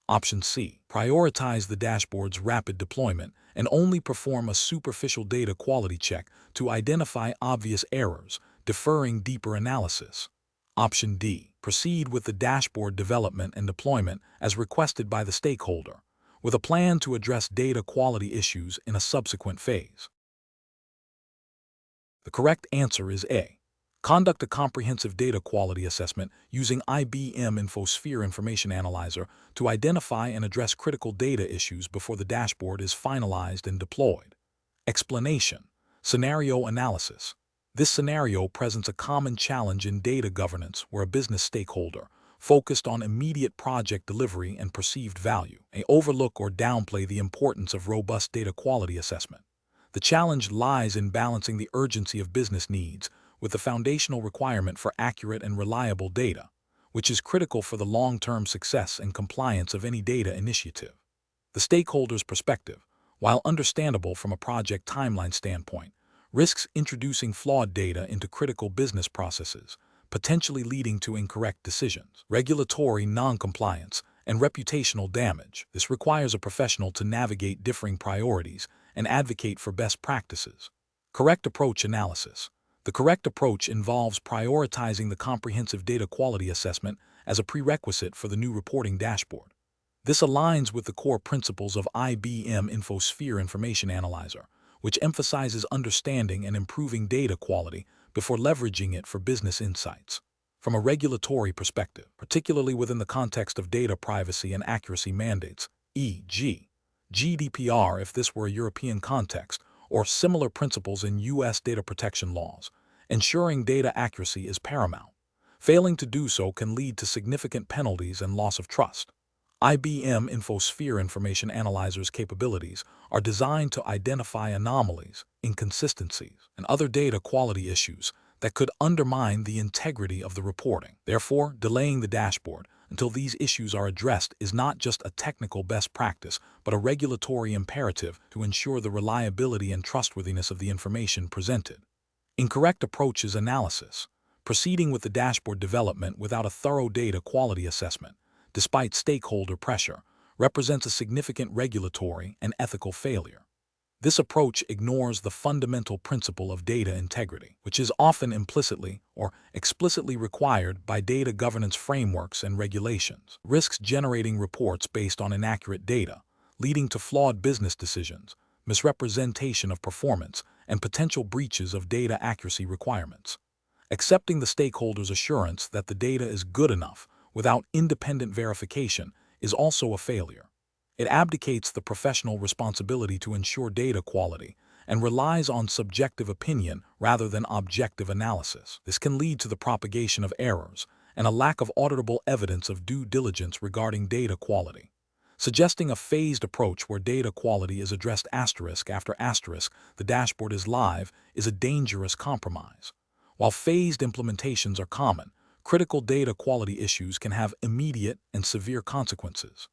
Option C. Prioritize the dashboard's rapid deployment and only perform a superficial data quality check to identify obvious errors, deferring deeper analysis. Option D. Proceed with the dashboard development and deployment as requested by the stakeholder, with a plan to address data quality issues in a subsequent phase. The correct answer is A. Conduct a comprehensive data quality assessment using IBM InfoSphere Information Analyzer to identify and address critical data issues before the dashboard is finalized and deployed. Explanation: scenario analysis. This scenario presents a common challenge in data governance where a business stakeholder, focused on immediate project delivery and perceived value, may overlook or downplay the importance of robust data quality assessment. The challenge lies in balancing the urgency of business needs with the foundational requirement for accurate and reliable data, which is critical for the long-term success and compliance of any data initiative. The stakeholder's perspective, while understandable from a project timeline standpoint, risks introducing flawed data into critical business processes, potentially leading to incorrect decisions, regulatory non-compliance, and reputational damage. This requires a professional to navigate differing priorities and advocate for best practices. Correct approach analysis. The correct approach involves prioritizing the comprehensive data quality assessment as a prerequisite for the new reporting dashboard. This aligns with the core principles of IBM InfoSphere Information Analyzer, which emphasizes understanding and improving data quality before leveraging it for business insights. From a regulatory perspective, particularly within the context of data privacy and accuracy mandates, e.g., GDPR if this were a European context, or similar principles in U.S. data protection laws, ensuring data accuracy is paramount. Failing to do so can lead to significant penalties and loss of trust. IBM InfoSphere Information Analyzer's capabilities are designed to identify anomalies, inconsistencies, and other data quality issues that could undermine the integrity of the reporting. Therefore, delaying the dashboard until these issues are addressed is not just a technical best practice, but a regulatory imperative to ensure the reliability and trustworthiness of the information presented. Incorrect approaches analysis. Proceeding with the dashboard development without a thorough data quality assessment, despite stakeholder pressure, represents a significant regulatory and ethical failure. This approach ignores the fundamental principle of data integrity, which is often implicitly or explicitly required by data governance frameworks and regulations. Risks generating reports based on inaccurate data, leading to flawed business decisions, misrepresentation of performance, and potential breaches of data accuracy requirements. Accepting the stakeholder's assurance that the data is good enough without independent verification is also a failure. It abdicates the professional responsibility to ensure data quality and relies on subjective opinion rather than objective analysis. This can lead to the propagation of errors and a lack of auditable evidence of due diligence regarding data quality. Suggesting a phased approach where data quality is addressed asterisk after asterisk, the dashboard is live, is a dangerous compromise. While phased implementations are common, critical data quality issues can have immediate and severe consequences.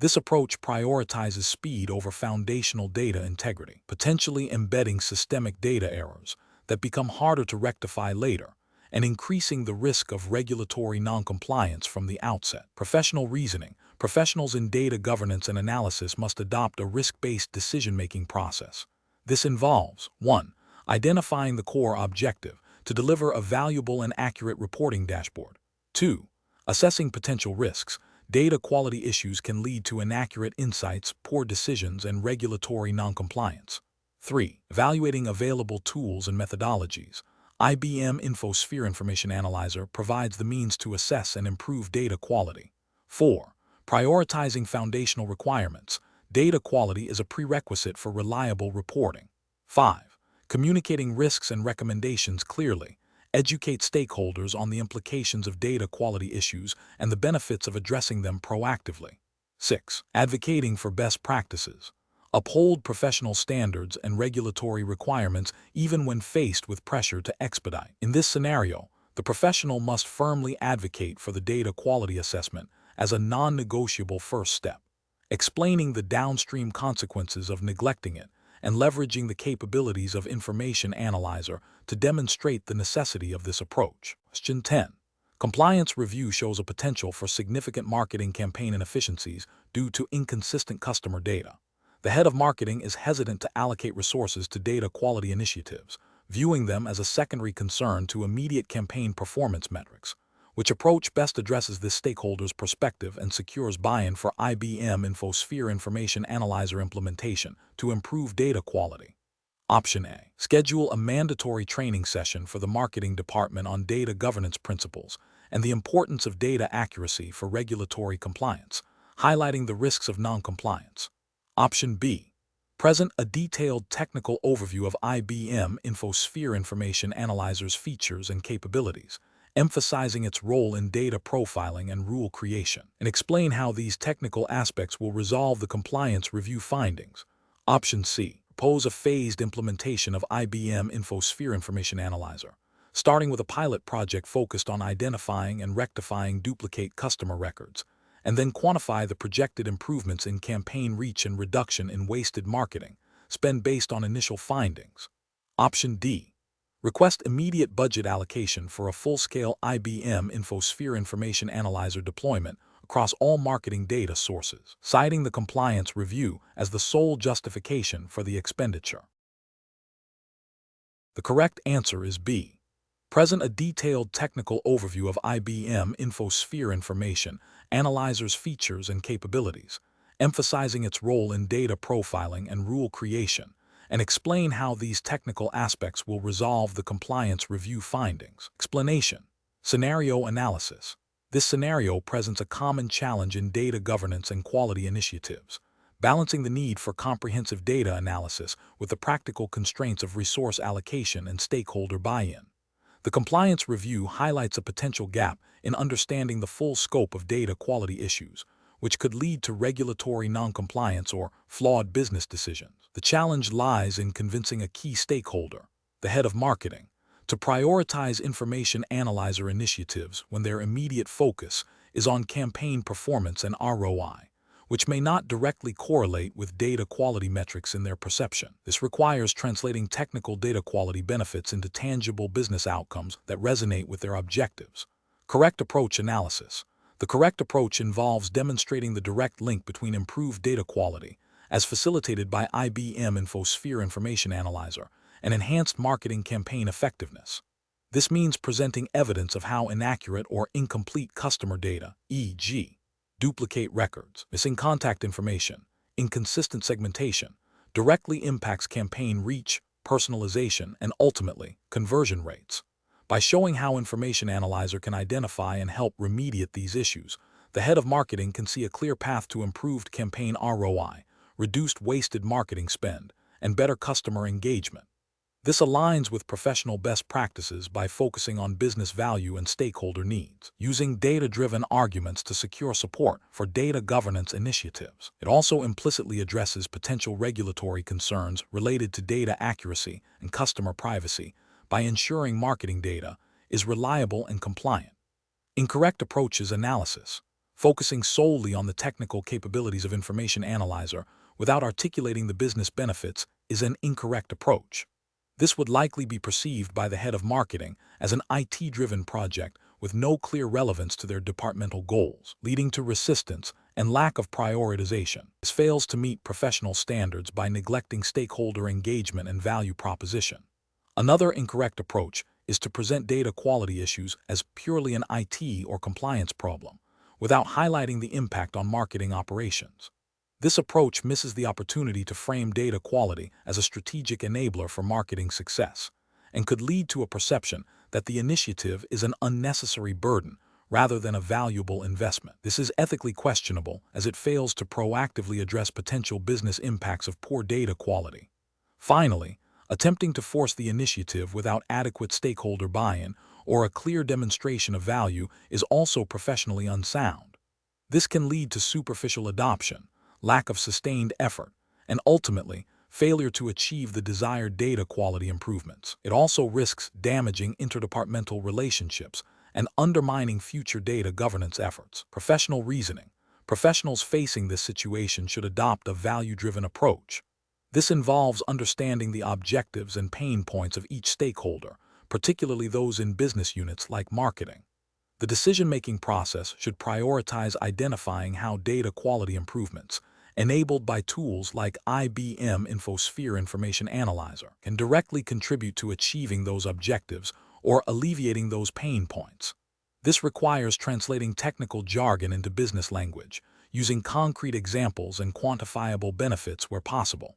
This approach prioritizes speed over foundational data integrity, potentially embedding systemic data errors that become harder to rectify later and increasing the risk of regulatory noncompliance from the outset. Professional reasoning. Professionals in data governance and analysis must adopt a risk-based decision-making process. This involves 1. Identifying the core objective to deliver a valuable and accurate reporting dashboard. 2. Assessing potential risks. Data quality issues can lead to inaccurate insights, poor decisions, and regulatory noncompliance. 3. Evaluating available tools and methodologies. IBM InfoSphere Information Analyzer provides the means to assess and improve data quality. 4. Prioritizing foundational requirements. Data quality is a prerequisite for reliable reporting. 5. Communicating risks and recommendations clearly. Educate stakeholders on the implications of data quality issues and the benefits of addressing them proactively. 6. Advocating for best practices. Uphold professional standards and regulatory requirements even when faced with pressure to expedite. In this scenario, the professional must firmly advocate for the data quality assessment as a non-negotiable first step, explaining the downstream consequences of neglecting it and leveraging the capabilities of Information Analyzer to demonstrate the necessity of this approach. Question 10. Compliance review shows a potential for significant marketing campaign inefficiencies due to inconsistent customer data. The head of marketing is hesitant to allocate resources to data quality initiatives, viewing them as a secondary concern to immediate campaign performance metrics. Which approach best addresses this stakeholder's perspective and secures buy-in for IBM InfoSphere Information Analyzer implementation to improve data quality? Option A. Schedule a mandatory training session for the marketing department on data governance principles and the importance of data accuracy for regulatory compliance, highlighting the risks of non-compliance. Option B. Present a detailed technical overview of IBM InfoSphere Information Analyzer's features and capabilities, emphasizing its role in data profiling and rule creation, and explain how these technical aspects will resolve the compliance review findings. Option C. Propose a phased implementation of IBM InfoSphere Information Analyzer, starting with a pilot project focused on identifying and rectifying duplicate customer records, and then quantify the projected improvements in campaign reach and reduction in wasted marketing spend based on initial findings. Option D. Request immediate budget allocation for a full-scale IBM InfoSphere Information Analyzer deployment across all marketing data sources, citing the compliance review as the sole justification for the expenditure. The correct answer is B. Present a detailed technical overview of IBM InfoSphere Information Analyzer's features and capabilities, emphasizing its role in data profiling and rule creation, and explain how these technical aspects will resolve the compliance review findings. Explanation. Scenario analysis. This scenario presents a common challenge in data governance and quality initiatives, balancing the need for comprehensive data analysis with the practical constraints of resource allocation and stakeholder buy-in. The compliance review highlights a potential gap in understanding the full scope of data quality issues, which could lead to regulatory noncompliance or flawed business decisions. The challenge lies in convincing a key stakeholder, the head of marketing, to prioritize information analyzer initiatives when their immediate focus is on campaign performance and ROI, which may not directly correlate with data quality metrics in their perception. This requires translating technical data quality benefits into tangible business outcomes that resonate with their objectives. Correct approach analysis. The correct approach involves demonstrating the direct link between improved data quality, as facilitated by IBM InfoSphere Information Analyzer, and enhanced marketing campaign effectiveness. This means presenting evidence of how inaccurate or incomplete customer data, e.g., duplicate records, missing contact information, inconsistent segmentation, directly impacts campaign reach, personalization, and ultimately, conversion rates. By showing how Information Analyzer can identify and help remediate these issues, the head of marketing can see a clear path to improved campaign ROI, reduced wasted marketing spend, and better customer engagement. This aligns with professional best practices by focusing on business value and stakeholder needs, using data-driven arguments to secure support for data governance initiatives. It also implicitly addresses potential regulatory concerns related to data accuracy and customer privacy by ensuring marketing data is reliable and compliant. Incorrect approaches analysis. Focusing solely on the technical capabilities of Information Analyzer without articulating the business benefits is an incorrect approach. This would likely be perceived by the head of marketing as an IT-driven project with no clear relevance to their departmental goals, leading to resistance and lack of prioritization. This fails to meet professional standards by neglecting stakeholder engagement and value proposition. Another incorrect approach is to present data quality issues as purely an IT or compliance problem, without highlighting the impact on marketing operations. This approach misses the opportunity to frame data quality as a strategic enabler for marketing success, and could lead to a perception that the initiative is an unnecessary burden rather than a valuable investment. This is ethically questionable as it fails to proactively address potential business impacts of poor data quality. Finally, attempting to force the initiative without adequate stakeholder buy-in or a clear demonstration of value is also professionally unsound. This can lead to superficial adoption, lack of sustained effort, and ultimately, failure to achieve the desired data quality improvements. It also risks damaging interdepartmental relationships and undermining future data governance efforts. Professional reasoning. Professionals facing this situation should adopt a value-driven approach. This involves understanding the objectives and pain points of each stakeholder, particularly those in business units like marketing. The decision-making process should prioritize identifying how data quality improvements, enabled by tools like IBM InfoSphere Information Analyzer, can directly contribute to achieving those objectives or alleviating those pain points. This requires translating technical jargon into business language, using concrete examples and quantifiable benefits where possible.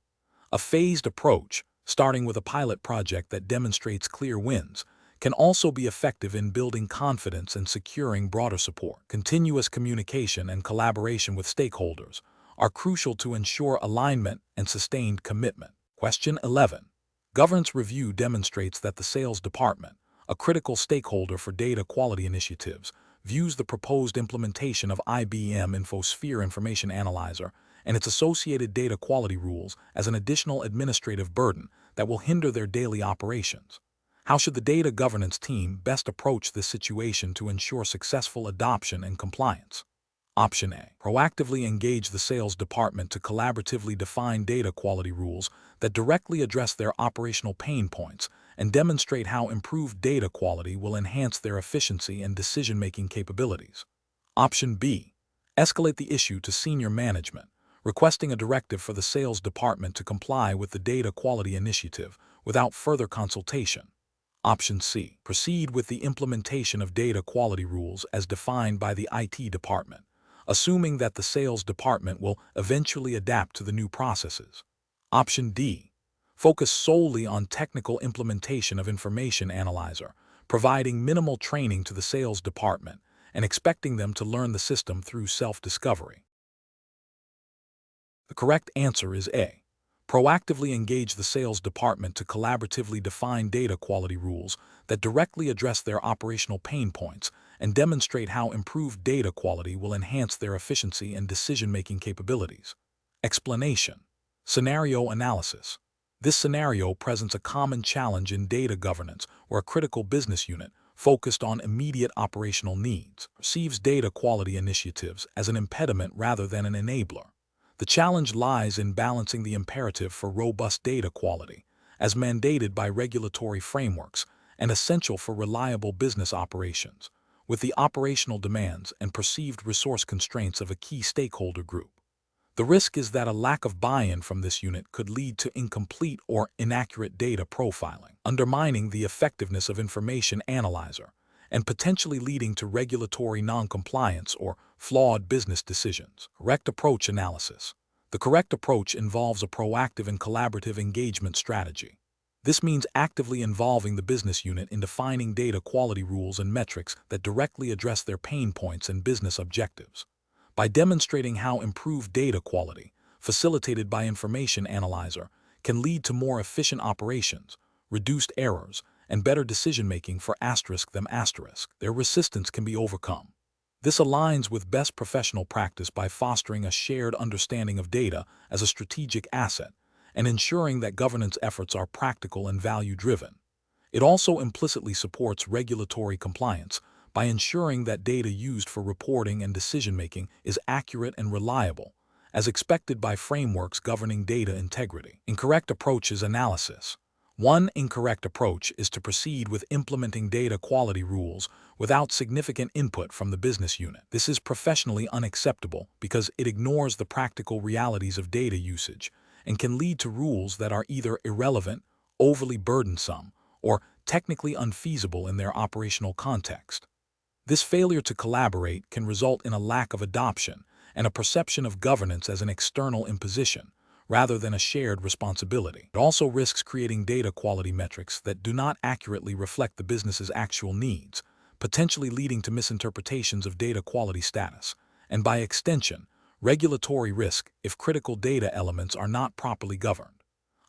A phased approach, Starting with a pilot project that demonstrates clear wins can also be effective in building confidence and securing broader support. Continuous communication and collaboration with stakeholders are crucial to ensure alignment and sustained commitment. Question 11. Governance review demonstrates that the sales department, a critical stakeholder for data quality initiatives, views the proposed implementation of IBM InfoSphere Information Analyzer and its associated data quality rules as an additional administrative burden that will hinder their daily operations. How should the data governance team best approach this situation to ensure successful adoption and compliance? Option A. Proactively engage the sales department to collaboratively define data quality rules that directly address their operational pain points and demonstrate how improved data quality will enhance their efficiency and decision-making capabilities. Option B. Escalate the issue to senior management, requesting a directive for the sales department to comply with the data quality initiative without further consultation. Option C. Proceed with the implementation of data quality rules as defined by the IT department, assuming that the sales department will eventually adapt to the new processes. Option D. Focus solely on technical implementation of Information Analyzer, providing minimal training to the sales department and expecting them to learn the system through self-discovery. The correct answer is A. Proactively engage the sales department to collaboratively define data quality rules that directly address their operational pain points and demonstrate how improved data quality will enhance their efficiency and decision-making capabilities. Explanation. Scenario analysis. This scenario presents a common challenge in data governance where a critical business unit, focused on immediate operational needs, perceives data quality initiatives as an impediment rather than an enabler. The challenge lies in balancing the imperative for robust data quality, as mandated by regulatory frameworks and essential for reliable business operations, with the operational demands and perceived resource constraints of a key stakeholder group. The risk is that a lack of buy-in from this unit could lead to incomplete or inaccurate data profiling, undermining the effectiveness of Information Analyzer, and potentially leading to regulatory non-compliance or flawed business decisions. Correct approach analysis. The correct approach involves a proactive and collaborative engagement strategy. This means actively involving the business unit in defining data quality rules and metrics that directly address their pain points and business objectives. By demonstrating how improved data quality, facilitated by Information Analyzer, can lead to more efficient operations, reduced errors, and better decision-making for their resistance can be overcome. This aligns with best professional practice by fostering a shared understanding of data as a strategic asset and ensuring that governance efforts are practical and value-driven. It also implicitly supports regulatory compliance by ensuring that data used for reporting and decision-making is accurate and reliable, as expected by frameworks governing data integrity. Incorrect approaches analysis. One incorrect approach is to proceed with implementing data quality rules without significant input from the business unit. This is professionally unacceptable because it ignores the practical realities of data usage and can lead to rules that are either irrelevant, overly burdensome, or technically unfeasible in their operational context. This failure to collaborate can result in a lack of adoption and a perception of governance as an external imposition, rather than a shared responsibility. It also risks creating data quality metrics that do not accurately reflect the business's actual needs, potentially leading to misinterpretations of data quality status, and by extension, regulatory risk if critical data elements are not properly governed.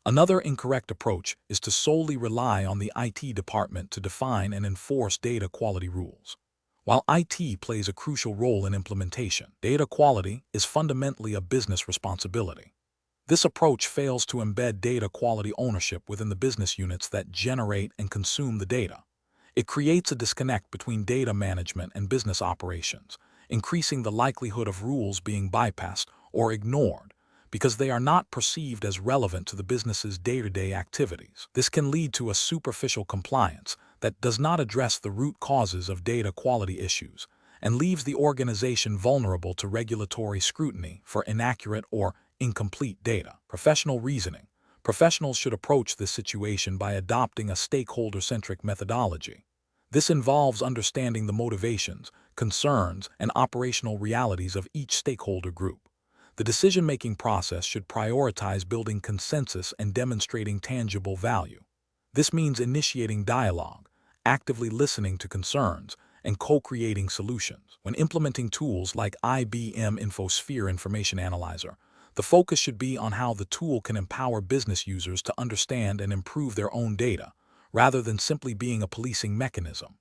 Another incorrect approach is to solely rely on the IT department to define and enforce data quality rules. While IT plays a crucial role in implementation, data quality is fundamentally a business responsibility. This approach fails to embed data quality ownership within the business units that generate and consume the data. It creates a disconnect between data management and business operations, increasing the likelihood of rules being bypassed or ignored because they are not perceived as relevant to the business's day-to-day activities. This can lead to a superficial compliance that does not address the root causes of data quality issues and leaves the organization vulnerable to regulatory scrutiny for inaccurate or incomplete data. Professional reasoning. Professionals should approach this situation by adopting a stakeholder-centric methodology. This involves understanding the motivations, concerns, and operational realities of each stakeholder group. The decision-making process should prioritize building consensus and demonstrating tangible value. This means initiating dialogue, actively listening to concerns, and co-creating solutions. When implementing tools like IBM InfoSphere Information Analyzer, the focus should be on how the tool can empower business users to understand and improve their own data, rather than simply being a policing mechanism.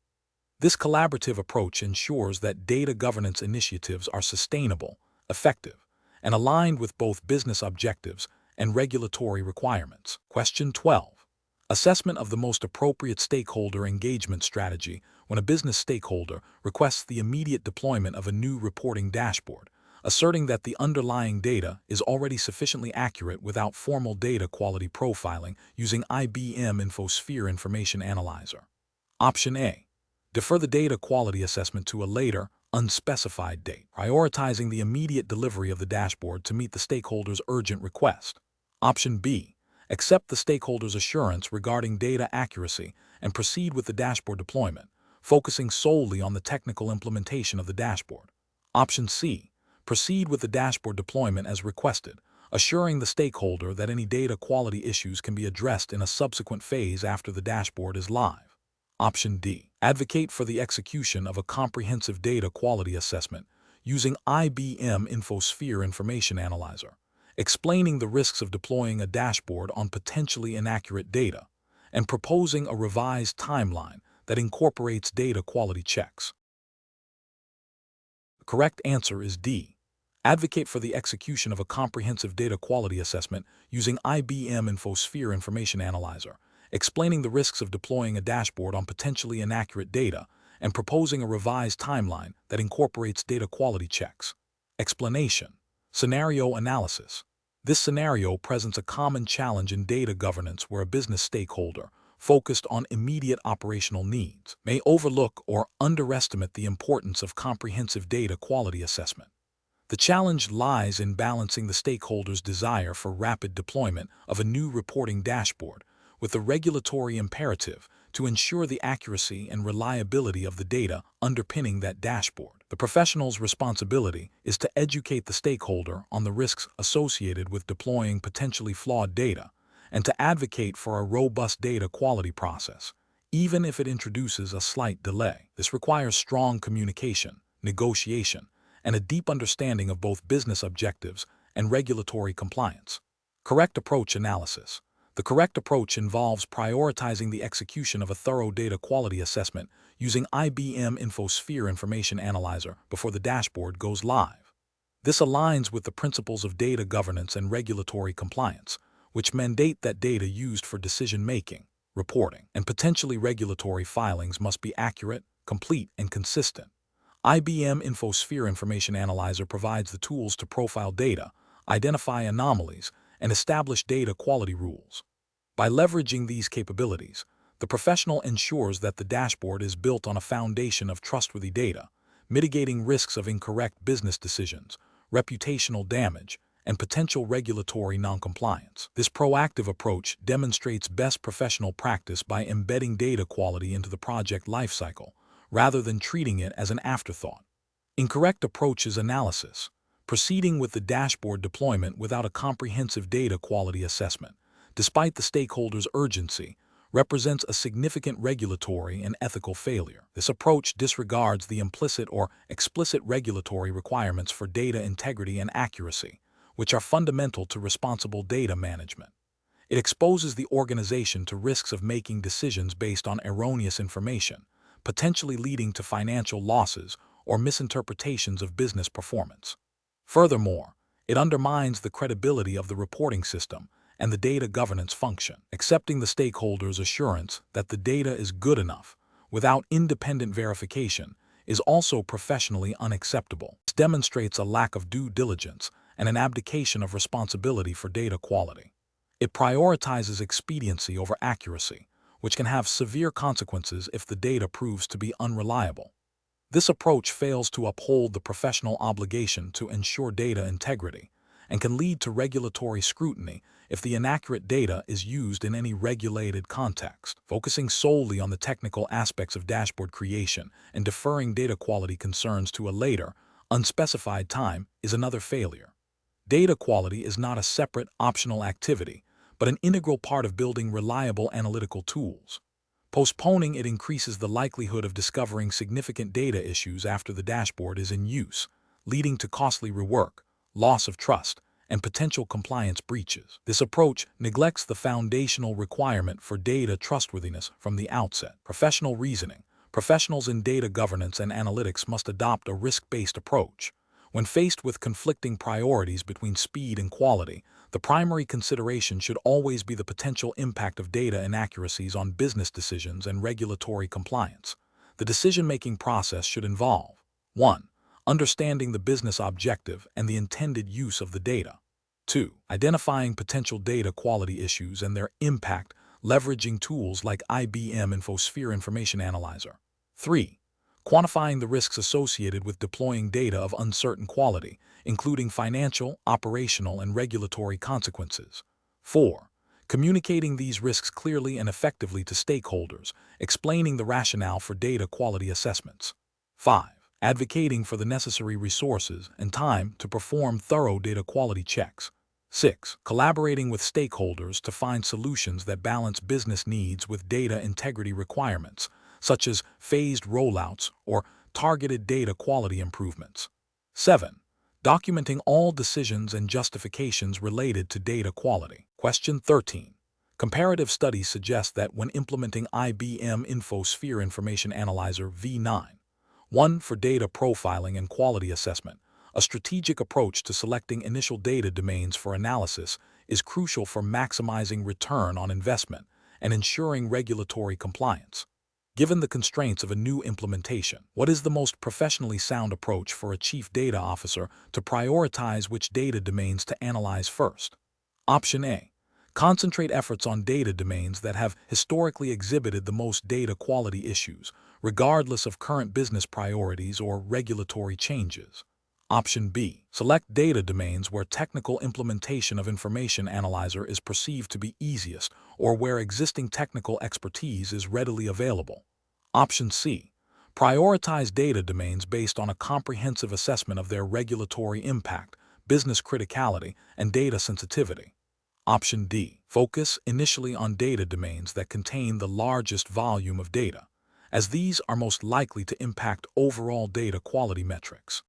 This collaborative approach ensures that data governance initiatives are sustainable, effective, and aligned with both business objectives and regulatory requirements. Question 12. Assessment of the most appropriate stakeholder engagement strategy when a business stakeholder requests the immediate deployment of a new reporting dashboard, asserting that the underlying data is already sufficiently accurate without formal data quality profiling using IBM InfoSphere Information Analyzer. Option A. Defer the data quality assessment to a later, unspecified date, prioritizing the immediate delivery of the dashboard to meet the stakeholder's urgent request. Option B. Accept the stakeholder's assurance regarding data accuracy and proceed with the dashboard deployment, focusing solely on the technical implementation of the dashboard. Option C. Proceed with the dashboard deployment as requested, assuring the stakeholder that any data quality issues can be addressed in a subsequent phase after the dashboard is live. Option D. Advocate for the execution of a comprehensive data quality assessment using IBM InfoSphere Information Analyzer, explaining the risks of deploying a dashboard on potentially inaccurate data, and proposing a revised timeline that incorporates data quality checks. The correct answer is D. Advocate for the execution of a comprehensive data quality assessment using IBM InfoSphere Information Analyzer, explaining the risks of deploying a dashboard on potentially inaccurate data, and proposing a revised timeline that incorporates data quality checks. Explanation. Scenario analysis. This scenario presents a common challenge in data governance where a business stakeholder, focused on immediate operational needs, may overlook or underestimate the importance of comprehensive data quality assessment. The challenge lies in balancing the stakeholder's desire for rapid deployment of a new reporting dashboard with the regulatory imperative to ensure the accuracy and reliability of the data underpinning that dashboard. The professional's responsibility is to educate the stakeholder on the risks associated with deploying potentially flawed data and to advocate for a robust data quality process, even if it introduces a slight delay. This requires strong communication, negotiation, and a deep understanding of both business objectives and regulatory compliance. Correct approach analysis. The correct approach involves prioritizing the execution of a thorough data quality assessment using IBM InfoSphere Information Analyzer before the dashboard goes live. This aligns with the principles of data governance and regulatory compliance, which mandate that data used for decision-making, reporting, and potentially regulatory filings must be accurate, complete, and consistent. IBM InfoSphere Information Analyzer provides the tools to profile data, identify anomalies, and establish data quality rules. By leveraging these capabilities, the professional ensures that the dashboard is built on a foundation of trustworthy data, mitigating risks of incorrect business decisions, reputational damage, and potential regulatory noncompliance. This proactive approach demonstrates best professional practice by embedding data quality into the project lifecycle, rather than treating it as an afterthought. Incorrect approach is analysis. Proceeding with the dashboard deployment without a comprehensive data quality assessment, despite the stakeholder's urgency, represents a significant regulatory and ethical failure. This approach disregards the implicit or explicit regulatory requirements for data integrity and accuracy, which are fundamental to responsible data management. It exposes the organization to risks of making decisions based on erroneous information, potentially leading to financial losses or misinterpretations of business performance. Furthermore, it undermines the credibility of the reporting system and the data governance function. Accepting the stakeholder's assurance that the data is good enough without independent verification is also professionally unacceptable. This demonstrates a lack of due diligence and an abdication of responsibility for data quality. It prioritizes expediency over accuracy, which can have severe consequences if the data proves to be unreliable. This approach fails to uphold the professional obligation to ensure data integrity and can lead to regulatory scrutiny if the inaccurate data is used in any regulated context. Focusing solely on the technical aspects of dashboard creation and deferring data quality concerns to a later, unspecified time is another failure. Data quality is not a separate, optional activity, but an integral part of building reliable analytical tools. Postponing it increases the likelihood of discovering significant data issues after the dashboard is in use, leading to costly rework, loss of trust, and potential compliance breaches. This approach neglects the foundational requirement for data trustworthiness from the outset. Professional reasoning. Professionals in data governance and analytics must adopt a risk-based approach. When faced with conflicting priorities between speed and quality, the primary consideration should always be the potential impact of data inaccuracies on business decisions and regulatory compliance. The decision-making process should involve 1. Understanding the business objective and the intended use of the data. 2. Identifying potential data quality issues and their impact, leveraging tools like IBM InfoSphere Information Analyzer. 3. Quantifying the risks associated with deploying data of uncertain quality, including financial, operational, and regulatory consequences. 4. Communicating these risks clearly and effectively to stakeholders, explaining the rationale for data quality assessments. 5. Advocating for the necessary resources and time to perform thorough data quality checks. 6. Collaborating with stakeholders to find solutions that balance business needs with data integrity requirements, such as phased rollouts or targeted data quality improvements. 7. Documenting all decisions and justifications related to data quality. Question 13. Comparative studies suggest that when implementing IBM InfoSphere Information Analyzer v9.1 for data profiling and quality assessment, a strategic approach to selecting initial data domains for analysis is crucial for maximizing return on investment and ensuring regulatory compliance. Given the constraints of a new implementation, what is the most professionally sound approach for a chief data officer to prioritize which data domains to analyze first? Option A. Concentrate efforts on data domains that have historically exhibited the most data quality issues, regardless of current business priorities or regulatory changes. Option B. Select data domains where technical implementation of Information Analyzer is perceived to be easiest or where existing technical expertise is readily available. Option C. Prioritize data domains based on a comprehensive assessment of their regulatory impact, business criticality, and data sensitivity. Option D. Focus initially on data domains that contain the largest volume of data, as these are most likely to impact overall data quality metrics.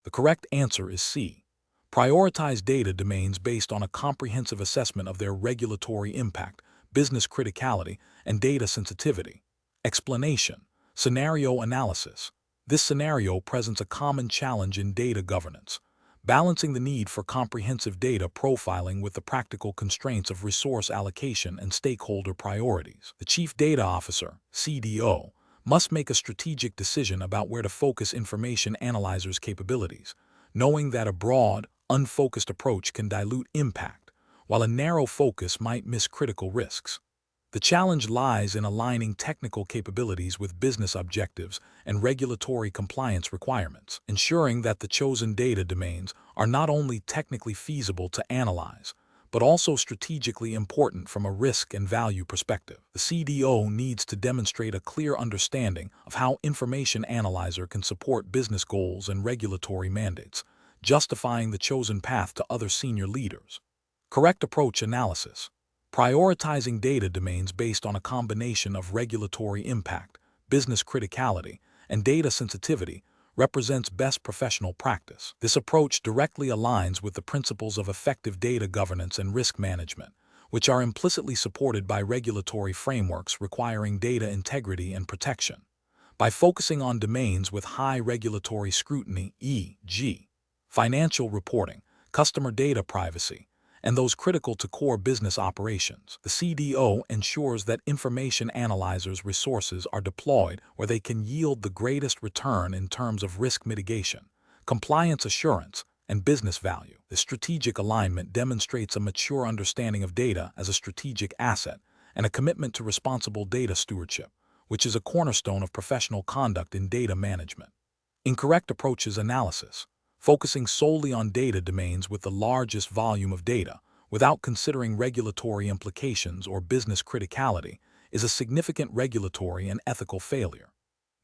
The correct answer is C. Prioritize data domains based on a comprehensive assessment of their regulatory impact, business criticality, and data sensitivity. Explanation. Scenario analysis. This scenario presents a common challenge in data governance, balancing the need for comprehensive data profiling with the practical constraints of resource allocation and stakeholder priorities. The Chief Data Officer, CDO, must make a strategic decision about where to focus Information Analyzer's capabilities, knowing that a broad, unfocused approach can dilute impact, while a narrow focus might miss critical risks. The challenge lies in aligning technical capabilities with business objectives and regulatory compliance requirements, ensuring that the chosen data domains are not only technically feasible to analyze, but also strategically important from a risk and value perspective. The CDO needs to demonstrate a clear understanding of how Information Analyzer can support business goals and regulatory mandates, justifying the chosen path to other senior leaders. Correct approach analysis. Prioritizing data domains based on a combination of regulatory impact, business criticality, and data sensitivity represents best professional practice. This approach directly aligns with the principles of effective data governance and risk management, which are implicitly supported by regulatory frameworks requiring data integrity and protection. By focusing on domains with high regulatory scrutiny, e.g., financial reporting, customer data privacy, and those critical to core business operations, the CDO ensures that Information Analyzer's resources are deployed where they can yield the greatest return in terms of risk mitigation, compliance assurance, and business value. The strategic alignment demonstrates a mature understanding of data as a strategic asset and a commitment to responsible data stewardship, which is a cornerstone of professional conduct in data management. Incorrect approaches analysis. Focusing solely on data domains with the largest volume of data, without considering regulatory implications or business criticality, is a significant regulatory and ethical failure.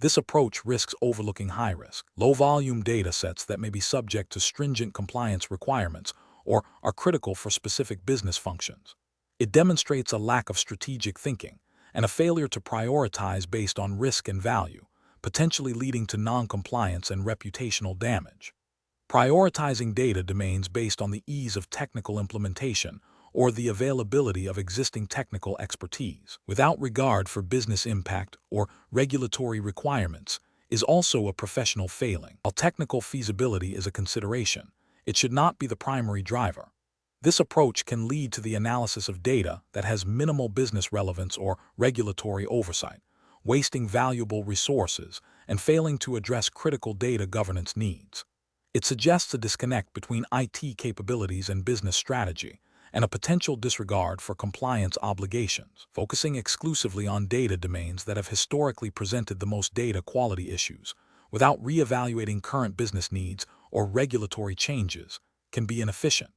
This approach risks overlooking high-risk, low-volume data sets that may be subject to stringent compliance requirements or are critical for specific business functions. It demonstrates a lack of strategic thinking and a failure to prioritize based on risk and value, potentially leading to non-compliance and reputational damage. Prioritizing data domains based on the ease of technical implementation or the availability of existing technical expertise, without regard for business impact or regulatory requirements, is also a professional failing. While technical feasibility is a consideration, it should not be the primary driver. This approach can lead to the analysis of data that has minimal business relevance or regulatory oversight, wasting valuable resources and failing to address critical data governance needs. It suggests a disconnect between IT capabilities and business strategy, and a potential disregard for compliance obligations, focusing exclusively on data domains that have historically presented the most data quality issues, without reevaluating current business needs or regulatory changes, can be inefficient.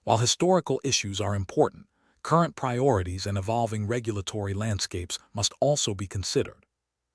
While historical issues are important, current priorities and evolving regulatory landscapes must also be considered.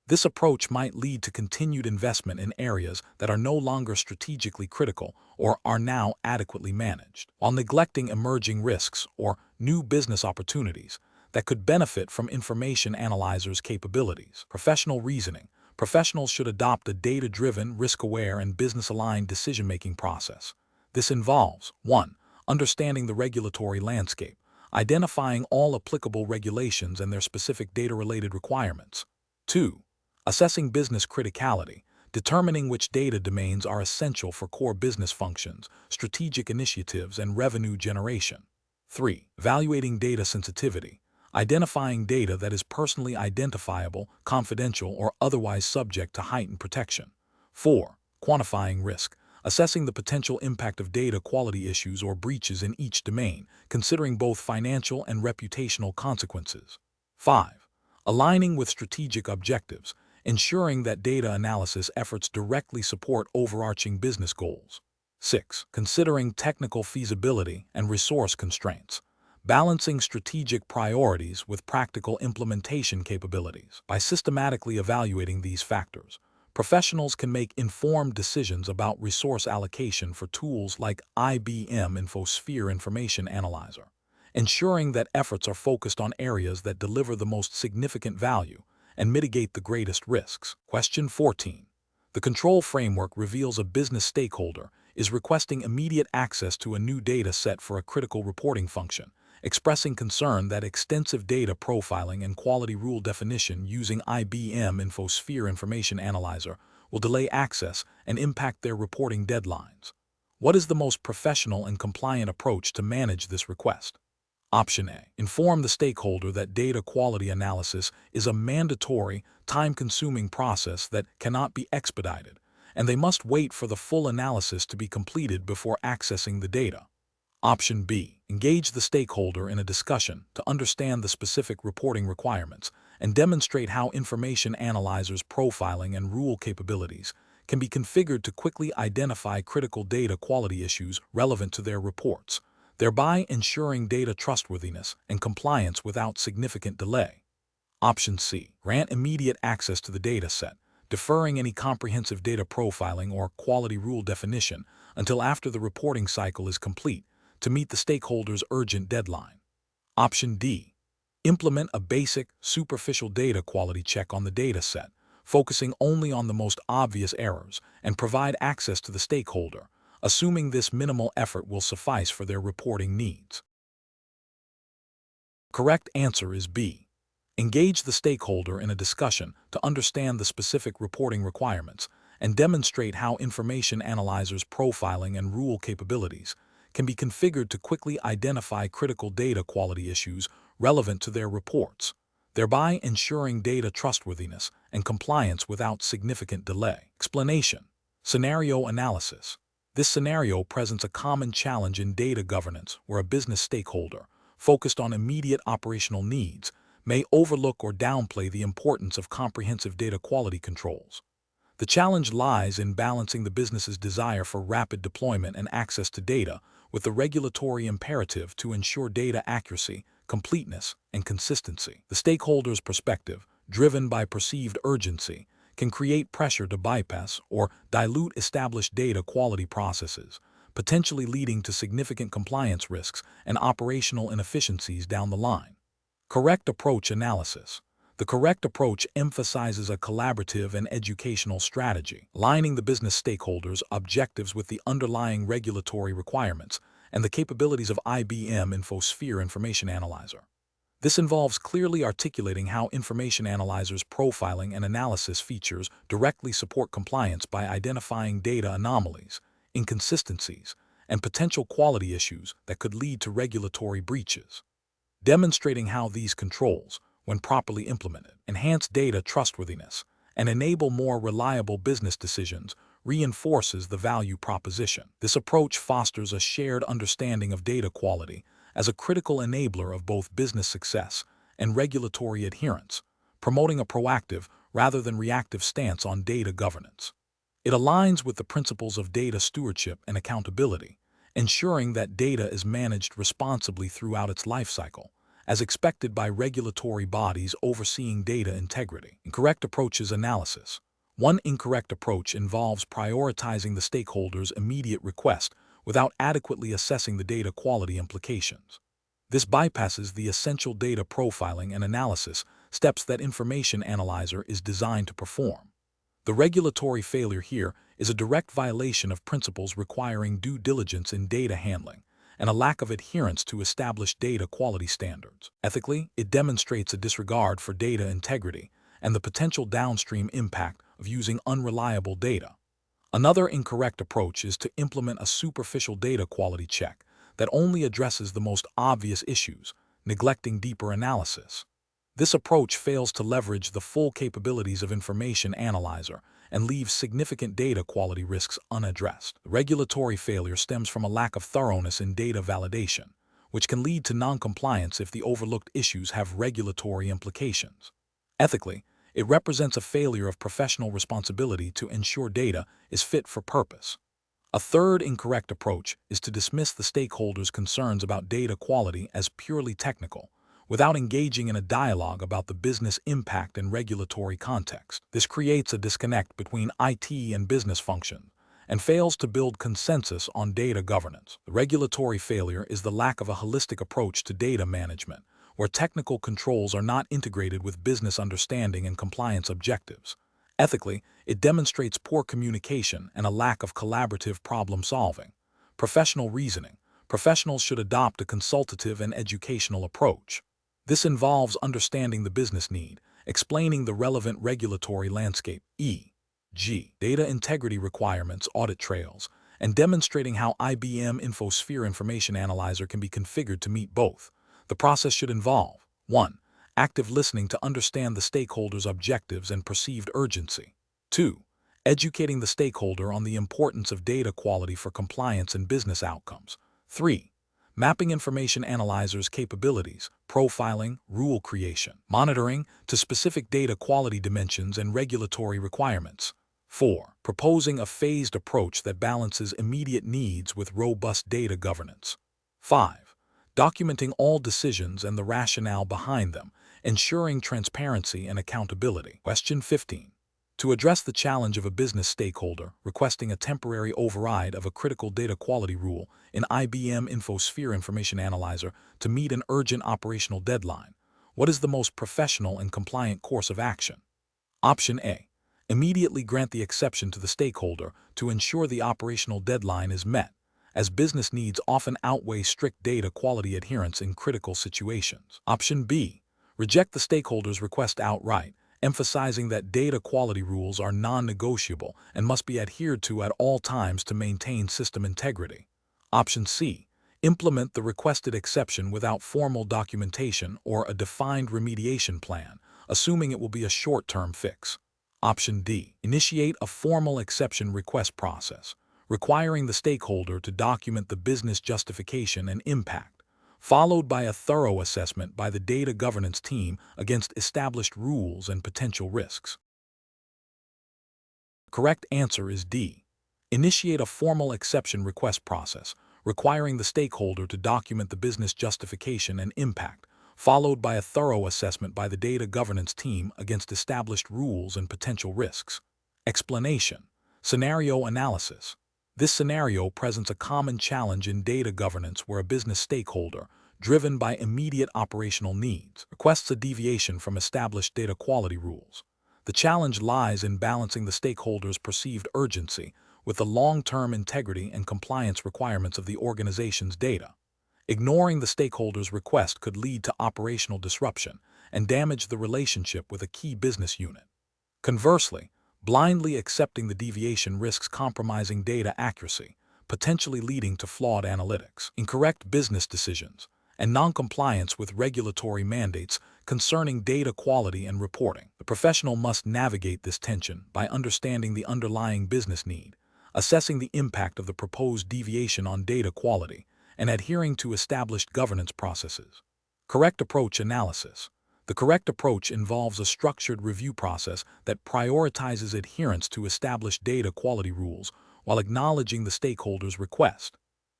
This approach might lead to continued investment in areas that are no longer strategically critical or are now adequately managed, while neglecting emerging risks or new business opportunities that could benefit from information analyzers' capabilities. Professional reasoning. Professionals should adopt a data-driven, risk-aware, and business-aligned decision-making process. This involves 1. Understanding the regulatory landscape, identifying all applicable regulations and their specific data-related requirements. 2. Assessing business criticality, determining which data domains are essential for core business functions, strategic initiatives, and revenue generation. 3. Evaluating data sensitivity, identifying data that is personally identifiable, confidential, or otherwise subject to heightened protection. 4. Quantifying risk, assessing the potential impact of data quality issues or breaches in each domain, considering both financial and reputational consequences. 5. Aligning with strategic objectives, ensuring that data analysis efforts directly support overarching business goals. 6. Considering technical feasibility and resource constraints, balancing strategic priorities with practical implementation capabilities. By systematically evaluating these factors, professionals can make informed decisions about resource allocation for tools like IBM InfoSphere Information Analyzer, ensuring that efforts are focused on areas that deliver the most significant value and mitigate the greatest risks. Question 14. The control framework reveals a business stakeholder is requesting immediate access to a new data set for a critical reporting function, expressing concern that extensive data profiling and quality rule definition using IBM InfoSphere Information Analyzer will delay access and impact their reporting deadlines. What is the most professional and compliant approach to manage this request? Option A. Inform the stakeholder that data quality analysis is a mandatory, time-consuming process that cannot be expedited, and they must wait for the full analysis to be completed before accessing the data. Option B. Engage the stakeholder in a discussion to understand the specific reporting requirements and demonstrate how information analyzers' profiling and rule capabilities can be configured to quickly identify critical data quality issues relevant to their reports, thereby ensuring data trustworthiness and compliance without significant delay. Option C. Grant immediate access to the data set, deferring any comprehensive data profiling or quality rule definition until after the reporting cycle is complete to meet the stakeholder's urgent deadline. Option D. Implement a basic, superficial data quality check on the data set, focusing only on the most obvious errors, and provide access to the stakeholder, assuming this minimal effort will suffice for their reporting needs. Correct answer is B. Engage the stakeholder in a discussion to understand the specific reporting requirements and demonstrate how information analyzers' profiling and rule capabilities can be configured to quickly identify critical data quality issues relevant to their reports, thereby ensuring data trustworthiness and compliance without significant delay. Explanation. Scenario analysis. This scenario presents a common challenge in data governance where a business stakeholder, focused on immediate operational needs, may overlook or downplay the importance of comprehensive data quality controls. The challenge lies in balancing the business's desire for rapid deployment and access to data with the regulatory imperative to ensure data accuracy, completeness, and consistency. The stakeholder's perspective, driven by perceived urgency, can create pressure to bypass or dilute established data quality processes, potentially leading to significant compliance risks and operational inefficiencies down the line. Correct approach analysis. The correct approach emphasizes a collaborative and educational strategy, aligning the business stakeholders' objectives with the underlying regulatory requirements and the capabilities of IBM InfoSphere Information Analyzer. This involves clearly articulating how information analyzers' profiling and analysis features directly support compliance by identifying data anomalies, inconsistencies, and potential quality issues that could lead to regulatory breaches. Demonstrating how these controls, when properly implemented, enhance data trustworthiness and enable more reliable business decisions reinforces the value proposition. This approach fosters a shared understanding of data quality as a critical enabler of both business success and regulatory adherence, promoting a proactive rather than reactive stance on data governance. It aligns with the principles of data stewardship and accountability, ensuring that data is managed responsibly throughout its life cycle, as expected by regulatory bodies overseeing data integrity. Incorrect approaches analysis. One incorrect approach involves prioritizing the stakeholder's immediate request without adequately assessing the data quality implications. This bypasses the essential data profiling and analysis steps that Information Analyzer is designed to perform. The regulatory failure here is a direct violation of principles requiring due diligence in data handling and a lack of adherence to established data quality standards. Ethically, it demonstrates a disregard for data integrity and the potential downstream impact of using unreliable data. Another incorrect approach is to implement a superficial data quality check that only addresses the most obvious issues, neglecting deeper analysis. This approach fails to leverage the full capabilities of Information Analyzer and leaves significant data quality risks unaddressed. Regulatory failure stems from a lack of thoroughness in data validation, which can lead to non-compliance if the overlooked issues have regulatory implications. Ethically, it represents a failure of professional responsibility to ensure data is fit for purpose. A third incorrect approach is to dismiss the stakeholders' concerns about data quality as purely technical, without engaging in a dialogue about the business impact and regulatory context. This creates a disconnect between IT and business function and fails to build consensus on data governance. The regulatory failure is the lack of a holistic approach to data management, where technical controls are not integrated with business understanding and compliance objectives. Ethically, it demonstrates poor communication and a lack of collaborative problem solving. Professional reasoning. Professionals should adopt a consultative and educational approach. This involves understanding the business need, explaining the relevant regulatory landscape, e.g., data integrity requirements, audit trails, and demonstrating how IBM InfoSphere Information Analyzer can be configured to meet both. The process should involve 1. Active listening to understand the stakeholder's objectives and perceived urgency. 2. Educating the stakeholder on the importance of data quality for compliance and business outcomes. 3. Mapping Information Analyzer's capabilities, profiling, rule creation, monitoring to specific data quality dimensions and regulatory requirements. 4. Proposing a phased approach that balances immediate needs with robust data governance. 5. Documenting all decisions and the rationale behind them, ensuring transparency and accountability. Question 15. To address the challenge of a business stakeholder requesting a temporary override of a critical data quality rule in IBM InfoSphere Information Analyzer to meet an urgent operational deadline, what is the most professional and compliant course of action? Option A. Immediately grant the exception to the stakeholder to ensure the operational deadline is met, as business needs often outweigh strict data quality adherence in critical situations. Option B. Reject the stakeholder's request outright, emphasizing that data quality rules are non-negotiable and must be adhered to at all times to maintain system integrity. Option C. Implement the requested exception without formal documentation or a defined remediation plan, assuming it will be a short-term fix. Option D. Initiate a formal exception request process, requiring the stakeholder to document the business justification and impact, followed by a thorough assessment by the data governance team against established rules and potential risks. The correct answer is D. Initiate a formal exception request process, requiring the stakeholder to document the business justification and impact, followed by a thorough assessment by the data governance team against established rules and potential risks. Explanation. Scenario analysis. This scenario presents a common challenge in data governance where a business stakeholder, driven by immediate operational needs, requests a deviation from established data quality rules. The challenge lies in balancing the stakeholders' perceived urgency with the long-term integrity and compliance requirements of the organization's data. Ignoring the stakeholders' request could lead to operational disruption and damage the relationship with a key business unit. Conversely, blindly accepting the deviation risks compromising data accuracy, potentially leading to flawed analytics, incorrect business decisions, and non-compliance with regulatory mandates concerning data quality and reporting. The professional must navigate this tension by understanding the underlying business need, assessing the impact of the proposed deviation on data quality, and adhering to established governance processes. Correct approach analysis. The correct approach involves a structured review process that prioritizes adherence to established data quality rules while acknowledging the stakeholder's request.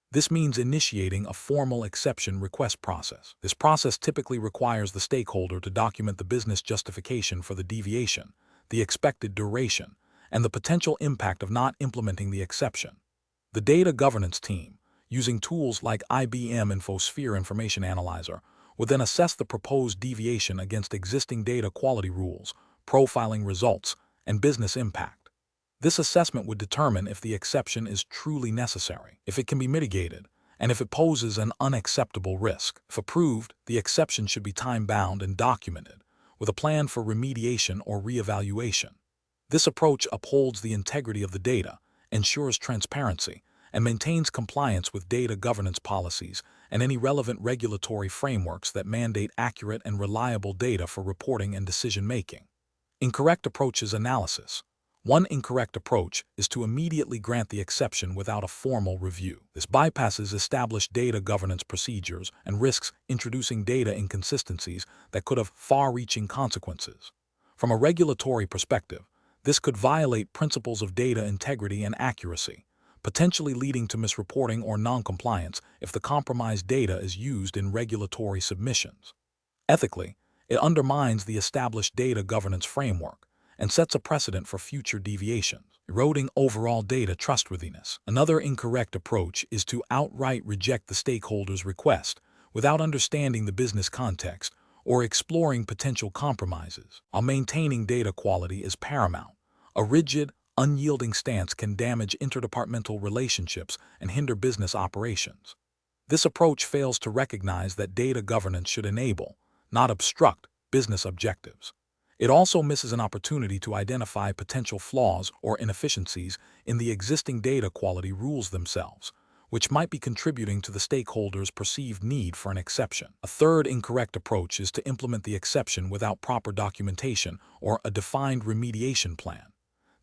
This means initiating a formal exception request process. This process typically requires the stakeholder to document the business justification for the deviation, the expected duration, and the potential impact of not implementing the exception. The data governance team, using tools like IBM InfoSphere Information Analyzer, would then assess the proposed deviation against existing data quality rules, profiling results, and business impact. This assessment would determine if the exception is truly necessary, if it can be mitigated, and if it poses an unacceptable risk. If approved, the exception should be time-bound and documented, with a plan for remediation or reevaluation. This approach upholds the integrity of the data, ensures transparency, and maintains compliance with data governance policies and any relevant regulatory frameworks that mandate accurate and reliable data for reporting and decision-making. Incorrect approaches analysis. One incorrect approach is to immediately grant the exception without a formal review. This bypasses established data governance procedures and risks introducing data inconsistencies that could have far-reaching consequences. From a regulatory perspective, this could violate principles of data integrity and accuracy, potentially leading to misreporting or non-compliance if the compromised data is used in regulatory submissions. Ethically, it undermines the established data governance framework and sets a precedent for future deviations, eroding overall data trustworthiness. Another incorrect approach is to outright reject the stakeholder's request without understanding the business context or exploring potential compromises. While maintaining data quality is paramount, a rigid, unyielding stance can damage interdepartmental relationships and hinder business operations. This approach fails to recognize that data governance should enable, not obstruct, business objectives. It also misses an opportunity to identify potential flaws or inefficiencies in the existing data quality rules themselves, which might be contributing to the stakeholders' perceived need for an exception. A third incorrect approach is to implement the exception without proper documentation or a defined remediation plan.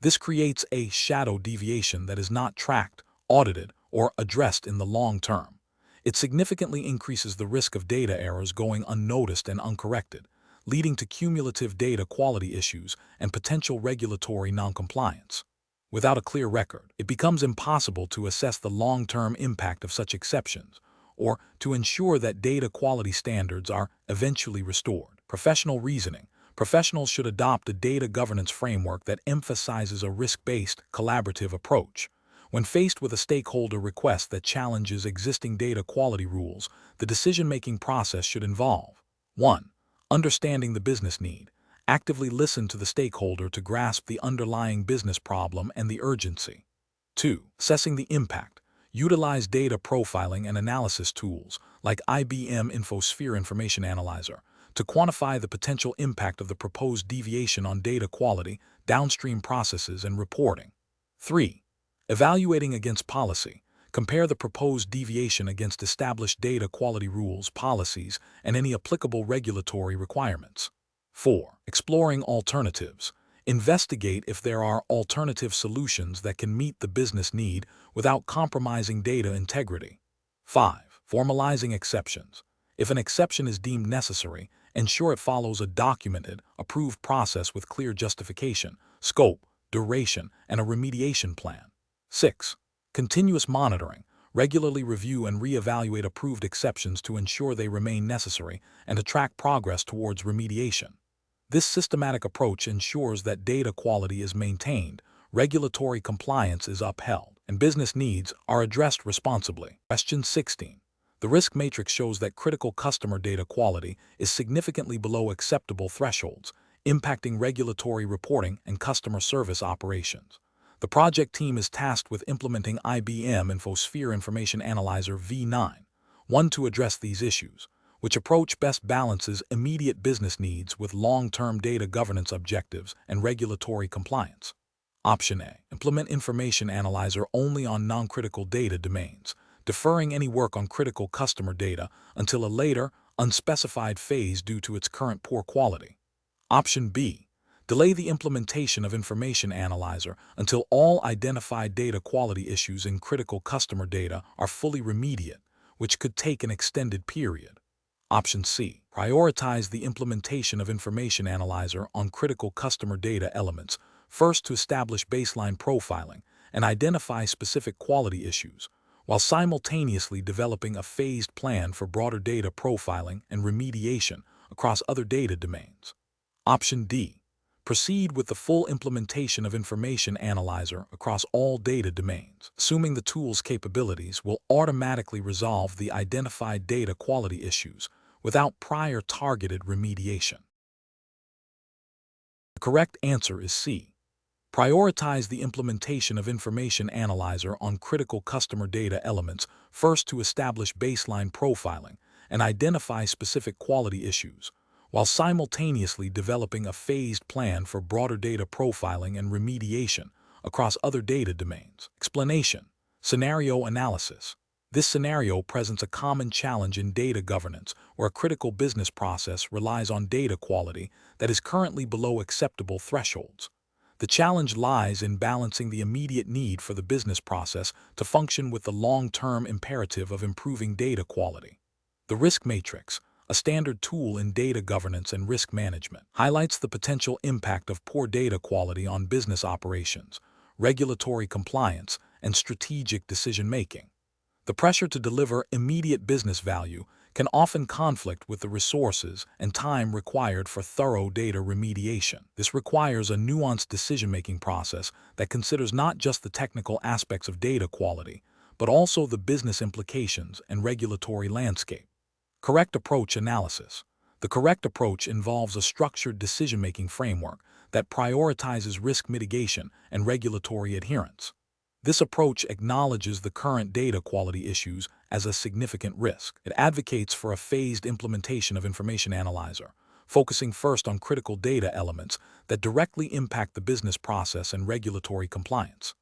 This creates a shadow deviation that is not tracked, audited, or addressed in the long term. It significantly increases the risk of data errors going unnoticed and uncorrected, leading to cumulative data quality issues and potential regulatory noncompliance. Without a clear record, it becomes impossible to assess the long-term impact of such exceptions or to ensure that data quality standards are eventually restored. Professional reasoning. Professionals should adopt a data governance framework that emphasizes a risk-based, collaborative approach. When faced with a stakeholder request that challenges existing data quality rules, the decision-making process should involve 1. Understanding the business need. Actively listen to the stakeholder to grasp the underlying business problem and the urgency. 2. Assessing the impact. Utilize data profiling and analysis tools like IBM InfoSphere Information Analyzer to quantify the potential impact of the proposed deviation on data quality, downstream processes, and reporting. 3. Evaluating against policy. Compare the proposed deviation against established data quality rules, policies, and any applicable regulatory requirements. 4. Exploring alternatives. Investigate if there are alternative solutions that can meet the business need without compromising data integrity. 5. Formalizing exceptions. If an exception is deemed necessary, ensure it follows a documented, approved process with clear justification, scope, duration, and a remediation plan. 6. Continuous monitoring. Regularly review and reevaluate approved exceptions to ensure they remain necessary and to track progress towards remediation. This systematic approach ensures that data quality is maintained, regulatory compliance is upheld, and business needs are addressed responsibly. Question 16. The risk matrix shows that critical customer data quality is significantly below acceptable thresholds, impacting regulatory reporting and customer service operations. The project team is tasked with implementing IBM InfoSphere Information Analyzer v9, to address these issues, which approach best balances immediate business needs with long-term data governance objectives and regulatory compliance. Option A. Implement Information Analyzer only on non-critical data domains, deferring any work on critical customer data until a later, unspecified phase due to its current poor quality. Option B. Delay the implementation of Information Analyzer until all identified data quality issues in critical customer data are fully remediated, which could take an extended period. Option C. Prioritize the implementation of Information Analyzer on critical customer data elements, first to establish baseline profiling and identify specific quality issues, while simultaneously developing a phased plan for broader data profiling and remediation across other data domains. Option D. Proceed with the full implementation of Information Analyzer across all data domains, assuming the tool's capabilities will automatically resolve the identified data quality issues without prior targeted remediation. The correct answer is C. Prioritize the implementation of Information Analyzer on critical customer data elements first to establish baseline profiling and identify specific quality issues, while simultaneously developing a phased plan for broader data profiling and remediation across other data domains. Explanation. Scenario analysis. This scenario presents a common challenge in data governance where a critical business process relies on data quality that is currently below acceptable thresholds. The challenge lies in balancing the immediate need for the business process to function with the long-term imperative of improving data quality. The risk matrix, a standard tool in data governance and risk management, highlights the potential impact of poor data quality on business operations, regulatory compliance, and strategic decision-making. The pressure to deliver immediate business value can often conflict with the resources and time required for thorough data remediation. This requires a nuanced decision-making process that considers not just the technical aspects of data quality, but also the business implications and regulatory landscape. Correct approach analysis. The correct approach involves a structured decision-making framework that prioritizes risk mitigation and regulatory adherence. This approach acknowledges the current data quality issues as a significant risk. It advocates for a phased implementation of Information Analyzer, focusing first on critical data elements that directly impact the business process and regulatory compliance.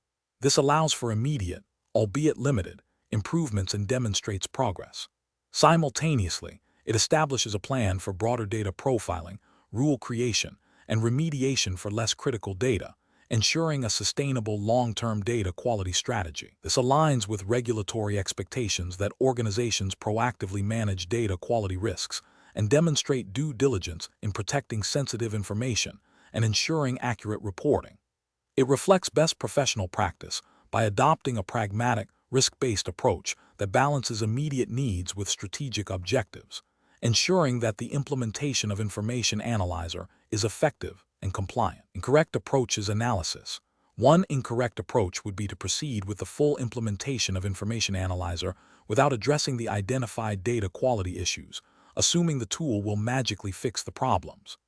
This allows for immediate, albeit limited, improvements and demonstrates progress. Simultaneously, it establishes a plan for broader data profiling, rule creation, and remediation for less critical data, ensuring a sustainable long-term data quality strategy. This aligns with regulatory expectations that organizations proactively manage data quality risks and demonstrate due diligence in protecting sensitive information and ensuring accurate reporting. It reflects best professional practice by adopting a pragmatic, risk-based approach that balances immediate needs with strategic objectives, ensuring that the implementation of Information Analyzer is effective and compliant. Incorrect approaches analysis. One incorrect approach would be to proceed with the full implementation of Information Analyzer without addressing the identified data quality issues, assuming the tool will magically fix the problems.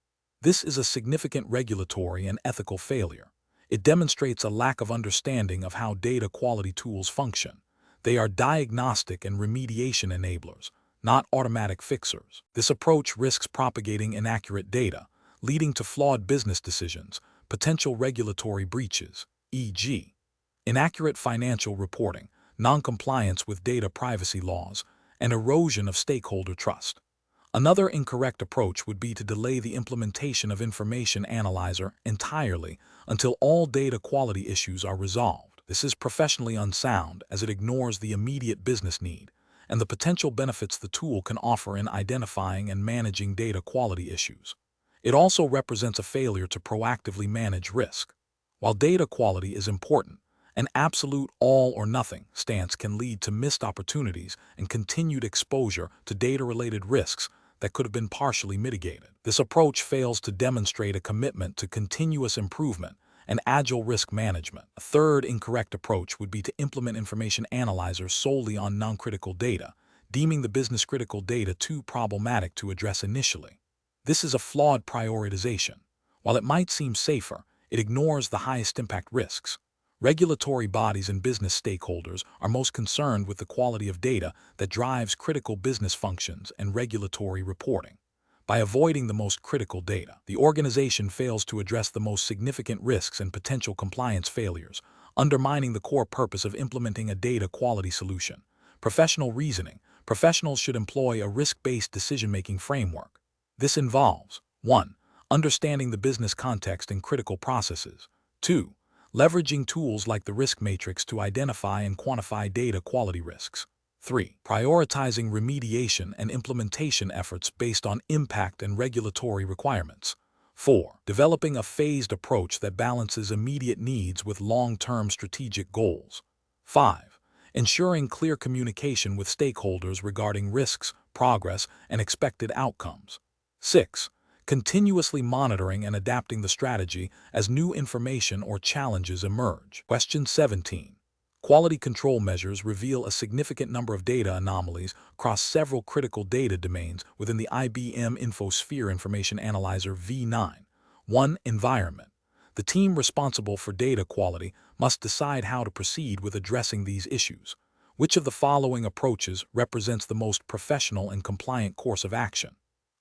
This is a significant regulatory and ethical failure. It demonstrates a lack of understanding of how data quality tools function. They are diagnostic and remediation enablers, not automatic fixers. This approach risks propagating inaccurate data, leading to flawed business decisions, potential regulatory breaches, e.g., inaccurate financial reporting, non-compliance with data privacy laws, and erosion of stakeholder trust. Another incorrect approach would be to delay the implementation of Information Analyzer entirely until all data quality issues are resolved. This is professionally unsound as it ignores the immediate business need and the potential benefits the tool can offer in identifying and managing data quality issues. It also represents a failure to proactively manage risk. While data quality is important, An absolute all-or-nothing stance can lead to missed opportunities and continued exposure to data-related risks that could have been partially mitigated. This approach fails to demonstrate a commitment to continuous improvement and agile risk management. A third incorrect approach would be to implement information analyzers solely on non-critical data, deeming the business-critical data too problematic to address initially. This is a flawed prioritization. While it might seem safer, it ignores the highest impact risks. Regulatory bodies and business stakeholders are most concerned with the quality of data that drives critical business functions and regulatory reporting. By avoiding the most critical data, the organization fails to address the most significant risks and potential compliance failures, undermining the core purpose of implementing a data quality solution. Professional reasoning. Professionals should employ a risk-based decision-making framework. This involves 1. Understanding the business context and critical processes. 2. Leveraging tools like the risk matrix to identify and quantify data quality risks. 3. Prioritizing remediation and implementation efforts based on impact and regulatory requirements. 4. Developing a phased approach that balances immediate needs with long-term strategic goals. 5. Ensuring clear communication with stakeholders regarding risks, progress, and expected outcomes. 6. Continuously monitoring and adapting the strategy as new information or challenges emerge. Question 17. Quality control measures reveal a significant number of data anomalies across several critical data domains within the IBM InfoSphere Information Analyzer V9. 1. Environment. The team responsible for data quality must decide how to proceed with addressing these issues. Which of the following approaches represents the most professional and compliant course of action?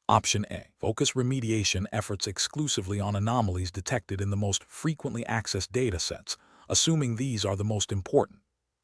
Option A. Focus remediation efforts exclusively on anomalies detected in the most frequently accessed data sets, assuming these are the most important.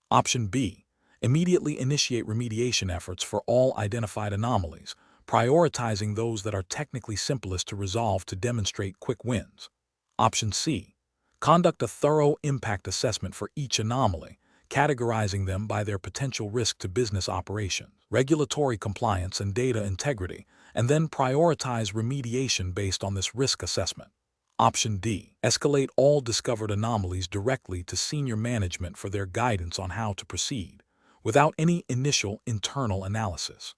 Option B. Immediately initiate remediation efforts for all identified anomalies, prioritizing those that are technically simplest to resolve to demonstrate quick wins. Option C. Conduct a thorough impact assessment for each anomaly, categorizing them by their potential risk to business operations, regulatory compliance, and data integrity, and then prioritize remediation based on this risk assessment. Option D. Escalate all discovered anomalies directly to senior management for their guidance on how to proceed, without any initial internal analysis.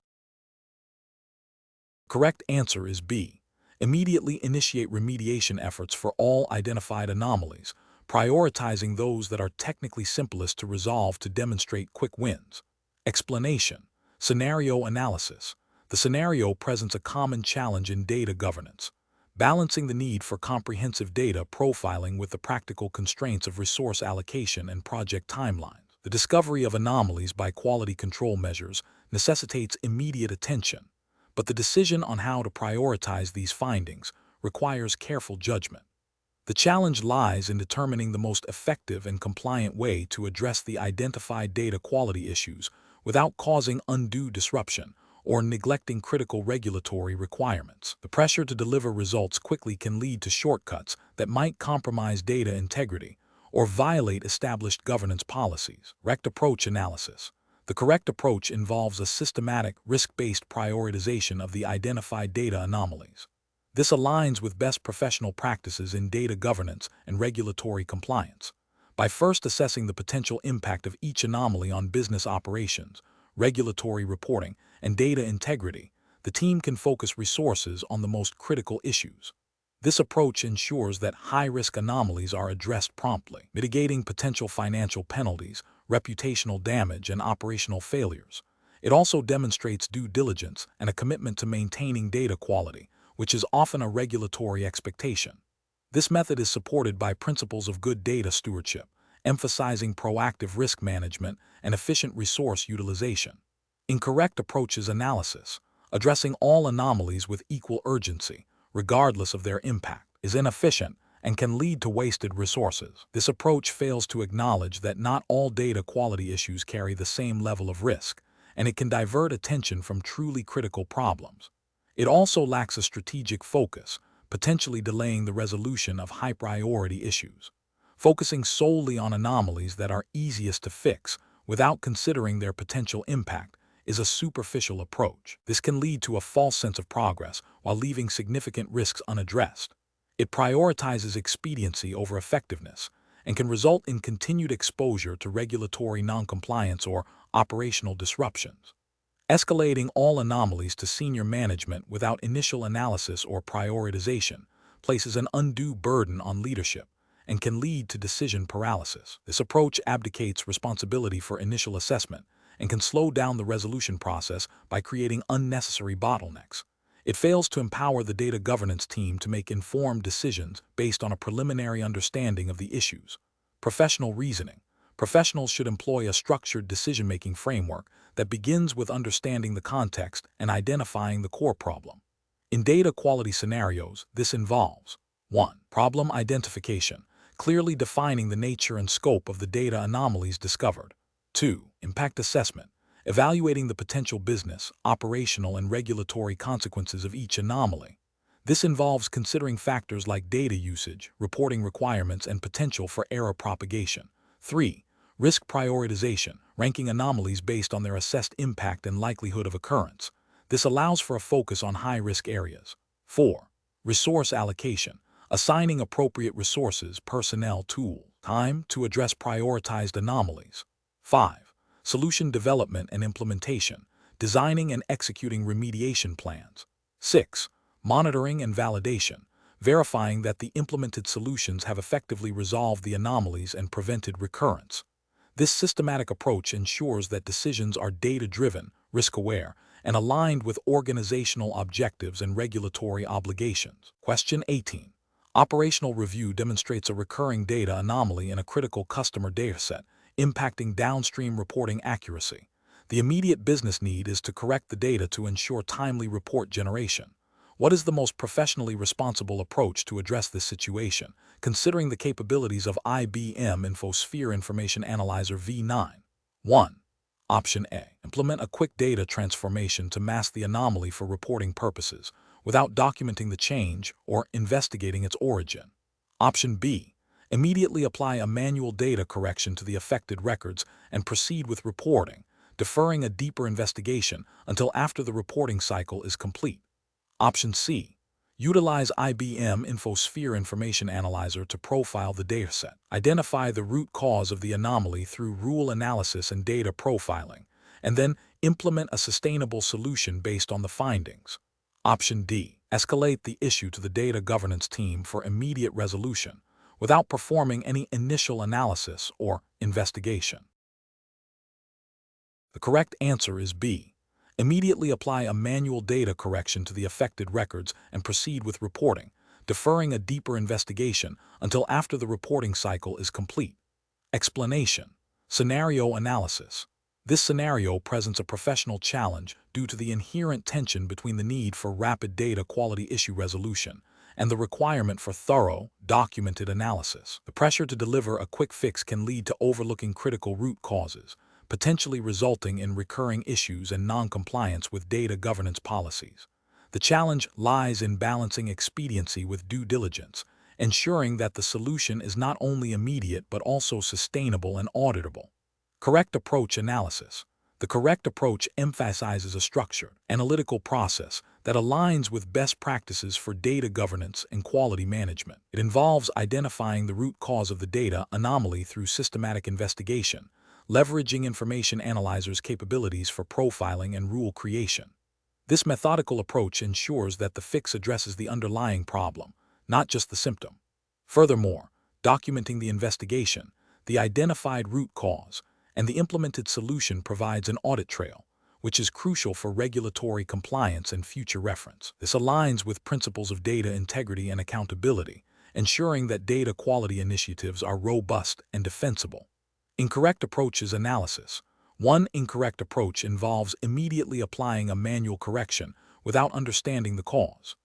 Correct answer is B. Immediately initiate remediation efforts for all identified anomalies, prioritizing those that are technically simplest to resolve to demonstrate quick wins. Explanation. Scenario analysis. The scenario presents a common challenge in data governance, balancing the need for comprehensive data profiling with the practical constraints of resource allocation and project timelines. The discovery of anomalies by quality control measures necessitates immediate attention, but the decision on how to prioritize these findings requires careful judgment. The challenge lies in determining the most effective and compliant way to address the identified data quality issues without causing undue disruption or neglecting critical regulatory requirements. The pressure to deliver results quickly can lead to shortcuts that might compromise data integrity or violate established governance policies. Correct approach analysis. The correct approach involves a systematic, risk-based prioritization of the identified data anomalies. This aligns with best professional practices in data governance and regulatory compliance. By first assessing the potential impact of each anomaly on business operations, regulatory reporting, and data integrity, the team can focus resources on the most critical issues. This approach ensures that high-risk anomalies are addressed promptly, mitigating potential financial penalties, reputational damage, and operational failures. It also demonstrates due diligence and a commitment to maintaining data quality, which is often a regulatory expectation. This method is supported by principles of good data stewardship, emphasizing proactive risk management and efficient resource utilization. Incorrect approaches analysis. Addressing all anomalies with equal urgency, regardless of their impact, is inefficient and can lead to wasted resources. This approach fails to acknowledge that not all data quality issues carry the same level of risk, and it can divert attention from truly critical problems. It also lacks a strategic focus, potentially delaying the resolution of high-priority issues. Focusing solely on anomalies that are easiest to fix without considering their potential impact is a superficial approach. This can lead to a false sense of progress while leaving significant risks unaddressed. It prioritizes expediency over effectiveness, and can result in continued exposure to regulatory noncompliance or operational disruptions. Escalating all anomalies to senior management without initial analysis or prioritization places an undue burden on leadership and can lead to decision paralysis. This approach abdicates responsibility for initial assessment and can slow down the resolution process by creating unnecessary bottlenecks. It fails to empower the data governance team to make informed decisions based on a preliminary understanding of the issues. Professional reasoning. Professionals should employ a structured decision-making framework that begins with understanding the context and identifying the core problem. In data quality scenarios, this involves 1. Problem identification, clearly defining the nature and scope of the data anomalies discovered. 2. Impact assessment, evaluating the potential business, operational, and regulatory consequences of each anomaly. This involves considering factors like data usage, reporting requirements, and potential for error propagation. 3. Risk prioritization, ranking anomalies based on their assessed impact and likelihood of occurrence. This allows for a focus on high-risk areas. 4. Resource allocation, assigning appropriate resources, personnel, tools, time to address prioritized anomalies. 5. Solution development and implementation, designing and executing remediation plans. 6. Monitoring and validation, verifying that the implemented solutions have effectively resolved the anomalies and prevented recurrence. This systematic approach ensures that decisions are data-driven, risk-aware, and aligned with organizational objectives and regulatory obligations. Question 18. Operational review demonstrates a recurring data anomaly in a critical customer dataset, impacting downstream reporting accuracy. The immediate business need is to correct the data to ensure timely report generation. What is the most professionally responsible approach to address this situation, considering the capabilities of IBM InfoSphere Information Analyzer v9? 1. Option A. Implement a quick data transformation to mask the anomaly for reporting purposes, without documenting the change or investigating its origin. Option B. Immediately apply a manual data correction to the affected records and proceed with reporting, deferring a deeper investigation until after the reporting cycle is complete. Option C. Utilize IBM InfoSphere Information Analyzer to profile the dataset. Identify the root cause of the anomaly through rule analysis and data profiling, and then implement a sustainable solution based on the findings. Option D. Escalate the issue to the data governance team for immediate resolution, without performing any initial analysis or investigation. The correct answer is B. Immediately apply a manual data correction to the affected records and proceed with reporting, deferring a deeper investigation until after the reporting cycle is complete. Explanation. Scenario analysis. This scenario presents a professional challenge due to the inherent tension between the need for rapid data quality issue resolution and the requirement for thorough, documented analysis. The pressure to deliver a quick fix can lead to overlooking critical root causes, potentially resulting in recurring issues and non-compliance with data governance policies. The challenge lies in balancing expediency with due diligence, ensuring that the solution is not only immediate but also sustainable and auditable. Correct approach analysis. The correct approach emphasizes a structured, analytical process that aligns with best practices for data governance and quality management. It involves identifying the root cause of the data anomaly through systematic investigation, leveraging information analyzers' capabilities for profiling and rule creation. This methodical approach ensures that the fix addresses the underlying problem, not just the symptom. Furthermore, documenting the investigation, the identified root cause, and the implemented solution provides an audit trail, which is crucial for regulatory compliance and future reference. This aligns with principles of data integrity and accountability, ensuring that data quality initiatives are robust and defensible. Incorrect approaches analysis. One incorrect approach involves immediately applying a manual correction without understanding the cause.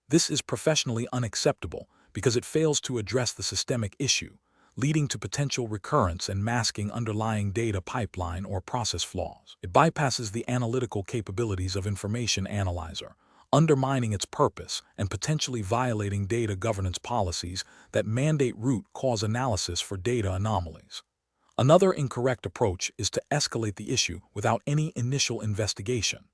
This is professionally unacceptable because it fails to address the systemic issue, leading to potential recurrence and masking underlying data pipeline or process flaws. It bypasses the analytical capabilities of Information Analyzer, undermining its purpose and potentially violating data governance policies that mandate root cause analysis for data anomalies. Another incorrect approach is to escalate the issue without any initial investigation.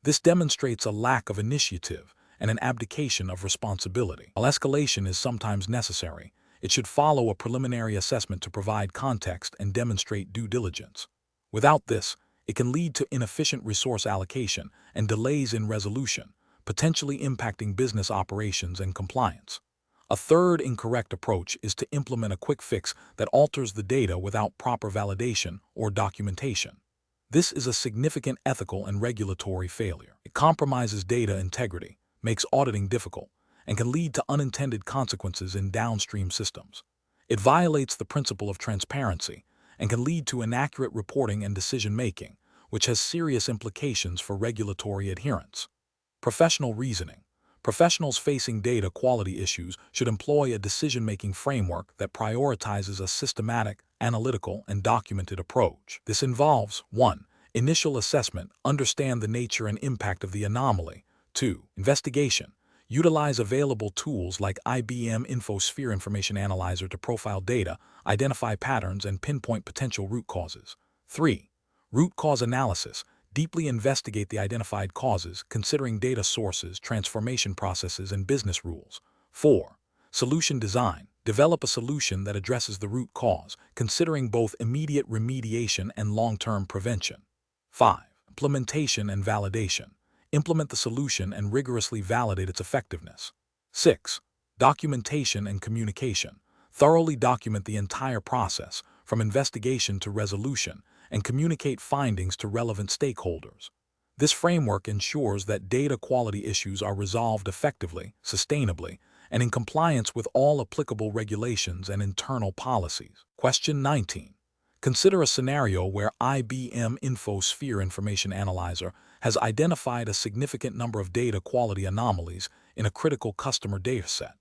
This demonstrates a lack of initiative and an abdication of responsibility. While escalation is sometimes necessary, it should follow a preliminary assessment to provide context and demonstrate due diligence. Without this, it can lead to inefficient resource allocation and delays in resolution, potentially impacting business operations and compliance. A third incorrect approach is to implement a quick fix that alters the data without proper validation or documentation. This is a significant ethical and regulatory failure. It compromises data integrity, makes auditing difficult, and can lead to unintended consequences in downstream systems. It violates the principle of transparency and can lead to inaccurate reporting and decision-making, which has serious implications for regulatory adherence. Professional reasoning. Professionals facing data quality issues should employ a decision-making framework that prioritizes a systematic, analytical, and documented approach. This involves 1. Initial assessment, understand the nature and impact of the anomaly. 2. Investigation. Utilize available tools like IBM InfoSphere Information Analyzer to profile data, identify patterns, and pinpoint potential root causes. 3. Root cause analysis. Deeply investigate the identified causes, considering data sources, transformation processes, and business rules. 4. Solution design. Develop a solution that addresses the root cause, considering both immediate remediation and long-term prevention. 5. Implementation and validation. Implement the solution and rigorously validate its effectiveness. 6. Documentation and communication. Thoroughly document the entire process, from investigation to resolution, and communicate findings to relevant stakeholders. This framework ensures that data quality issues are resolved effectively, sustainably, and in compliance with all applicable regulations and internal policies. Question 19. Consider a scenario where IBM InfoSphere Information Analyzer has identified a significant number of data quality anomalies in a critical customer dataset.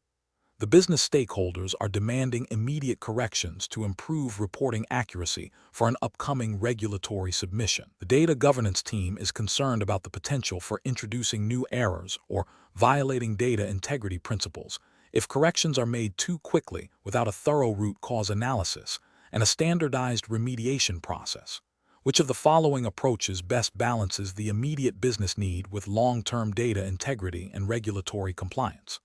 The business stakeholders are demanding immediate corrections to improve reporting accuracy for an upcoming regulatory submission. The data governance team is concerned about the potential for introducing new errors or violating data integrity principles if corrections are made too quickly without a thorough root cause analysis and a standardized remediation process. Which of the following approaches best balances the immediate business need with long-term data integrity and regulatory compliance?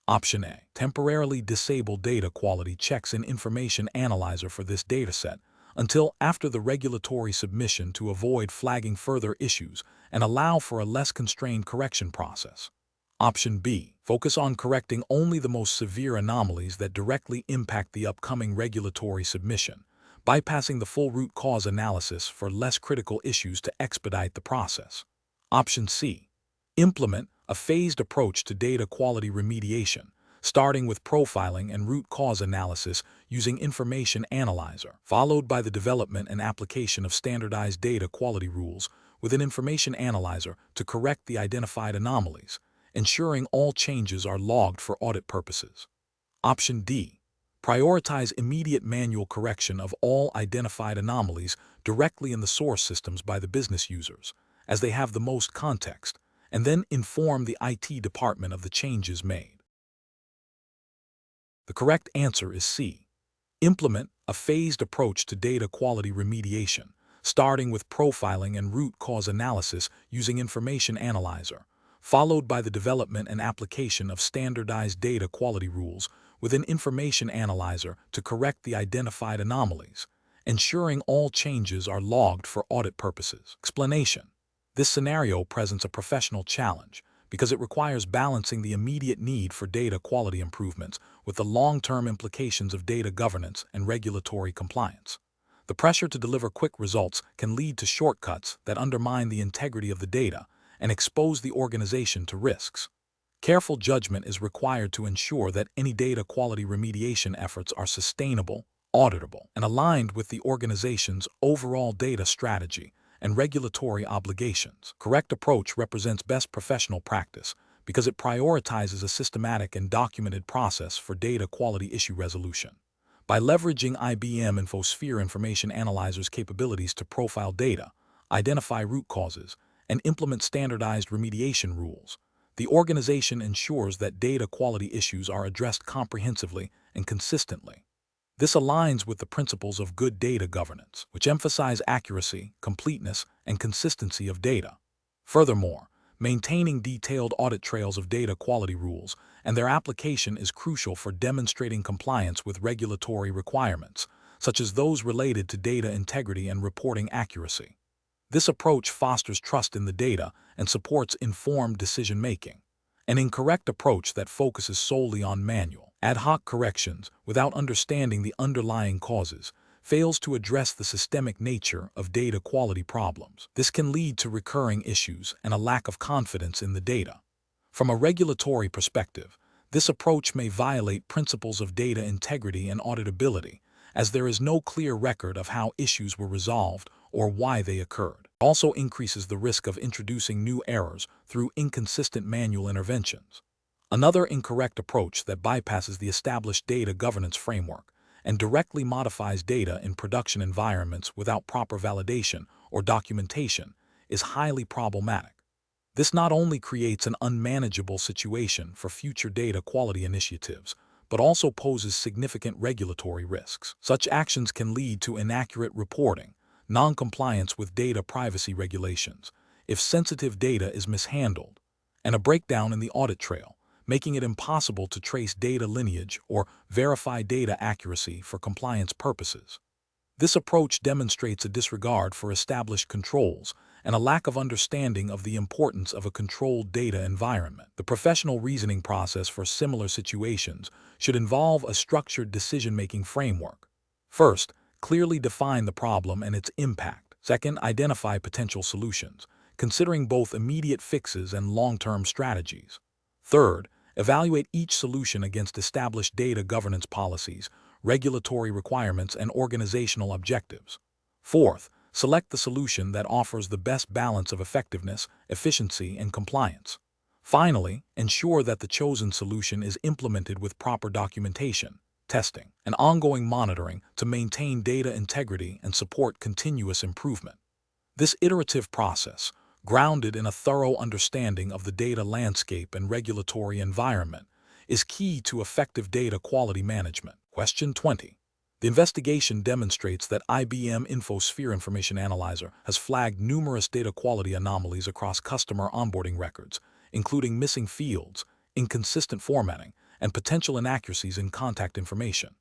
Option A. Temporarily disable data quality checks in Information Analyzer for this dataset until after the regulatory submission to avoid flagging further issues and allow for a less constrained correction process. Option B. Focus on correcting only the most severe anomalies that directly impact the upcoming regulatory submission, bypassing the full root cause analysis for less critical issues to expedite the process. Option C. Implement a phased approach to data quality remediation, starting with profiling and root cause analysis using Information Analyzer, followed by the development and application of standardized data quality rules within Information Analyzer to correct the identified anomalies, ensuring all changes are logged for audit purposes. Option D. Prioritize immediate manual correction of all identified anomalies directly in the source systems by the business users, as they have the most context, and then inform the IT department of the changes made. The correct answer is C. Implement a phased approach to data quality remediation, starting with profiling and root cause analysis using Information Analyzer, followed by the development and application of standardized data quality rules within Information Analyzer to correct the identified anomalies, ensuring all changes are logged for audit purposes. Explanation. This scenario presents a professional challenge because it requires balancing the immediate need for data quality improvements with the long-term implications of data governance and regulatory compliance. The pressure to deliver quick results can lead to shortcuts that undermine the integrity of the data and expose the organization to risks. Careful judgment is required to ensure that any data quality remediation efforts are sustainable, auditable, and aligned with the organization's overall data strategy and regulatory obligations. Correct approach represents best professional practice because it prioritizes a systematic and documented process for data quality issue resolution. By leveraging IBM InfoSphere Information Analyzer's capabilities to profile data, identify root causes, and implement standardized remediation rules, the organization ensures that data quality issues are addressed comprehensively and consistently. This aligns with the principles of good data governance, which emphasize accuracy, completeness, and consistency of data. Furthermore, maintaining detailed audit trails of data quality rules and their application is crucial for demonstrating compliance with regulatory requirements, such as those related to data integrity and reporting accuracy. This approach fosters trust in the data and supports informed decision-making. An incorrect approach that focuses solely on manual, ad hoc corrections without understanding the underlying causes fails to address the systemic nature of data quality problems. This can lead to recurring issues and a lack of confidence in the data. From a regulatory perspective, this approach may violate principles of data integrity and auditability, as there is no clear record of how issues were resolved or why they occurred. It also increases the risk of introducing new errors through inconsistent manual interventions. Another incorrect approach that bypasses the established data governance framework and directly modifies data in production environments without proper validation or documentation is highly problematic. This not only creates an unmanageable situation for future data quality initiatives, but also poses significant regulatory risks. Such actions can lead to inaccurate reporting, non-compliance with data privacy regulations, if sensitive data is mishandled, and a breakdown in the audit trail, making it impossible to trace data lineage or verify data accuracy for compliance purposes. This approach demonstrates a disregard for established controls and a lack of understanding of the importance of a controlled data environment. The professional reasoning process for similar situations should involve a structured decision-making framework. First, clearly define the problem and its impact. Second, identify potential solutions, considering both immediate fixes and long-term strategies. Third, evaluate each solution against established data governance policies, regulatory requirements, and organizational objectives. Fourth, select the solution that offers the best balance of effectiveness, efficiency, and compliance. Finally, ensure that the chosen solution is implemented with proper documentation, testing, and ongoing monitoring to maintain data integrity and support continuous improvement. This iterative process, grounded in a thorough understanding of the data landscape and regulatory environment, is key to effective data quality management. Question 20. The investigation demonstrates that IBM InfoSphere Information Analyzer has flagged numerous data quality anomalies across customer onboarding records, including missing fields, inconsistent formatting, and potential inaccuracies in contact information.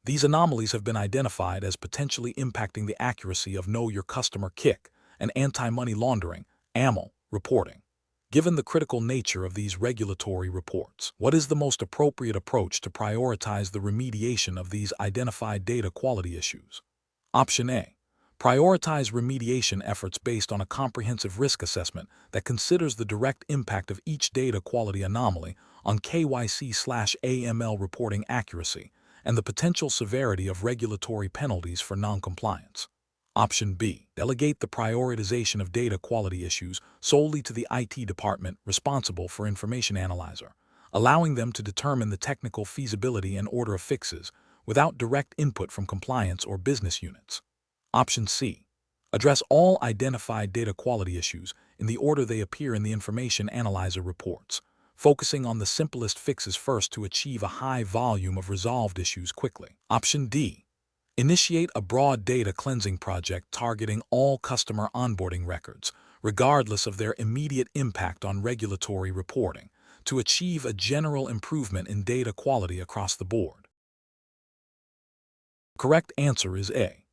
These anomalies have been identified as potentially impacting the accuracy of Know Your Customer (KIC) and anti-money laundering (AML) reporting. Given the critical nature of these regulatory reports, what is the most appropriate approach to prioritize the remediation of these identified data quality issues? Option A. Prioritize remediation efforts based on a comprehensive risk assessment that considers the direct impact of each data quality anomaly on KYC/AML reporting accuracy and the potential severity of regulatory penalties for noncompliance. Option B. Delegate the prioritization of data quality issues solely to the IT department responsible for Information Analyzer, allowing them to determine the technical feasibility and order of fixes without direct input from compliance or business units. Option C. Address all identified data quality issues in the order they appear in the Information Analyzer reports, focusing on the simplest fixes first to achieve a high volume of resolved issues quickly. Option D. Initiate a broad data cleansing project targeting all customer onboarding records, regardless of their immediate impact on regulatory reporting, to achieve a general improvement in data quality across the board. The correct answer is A.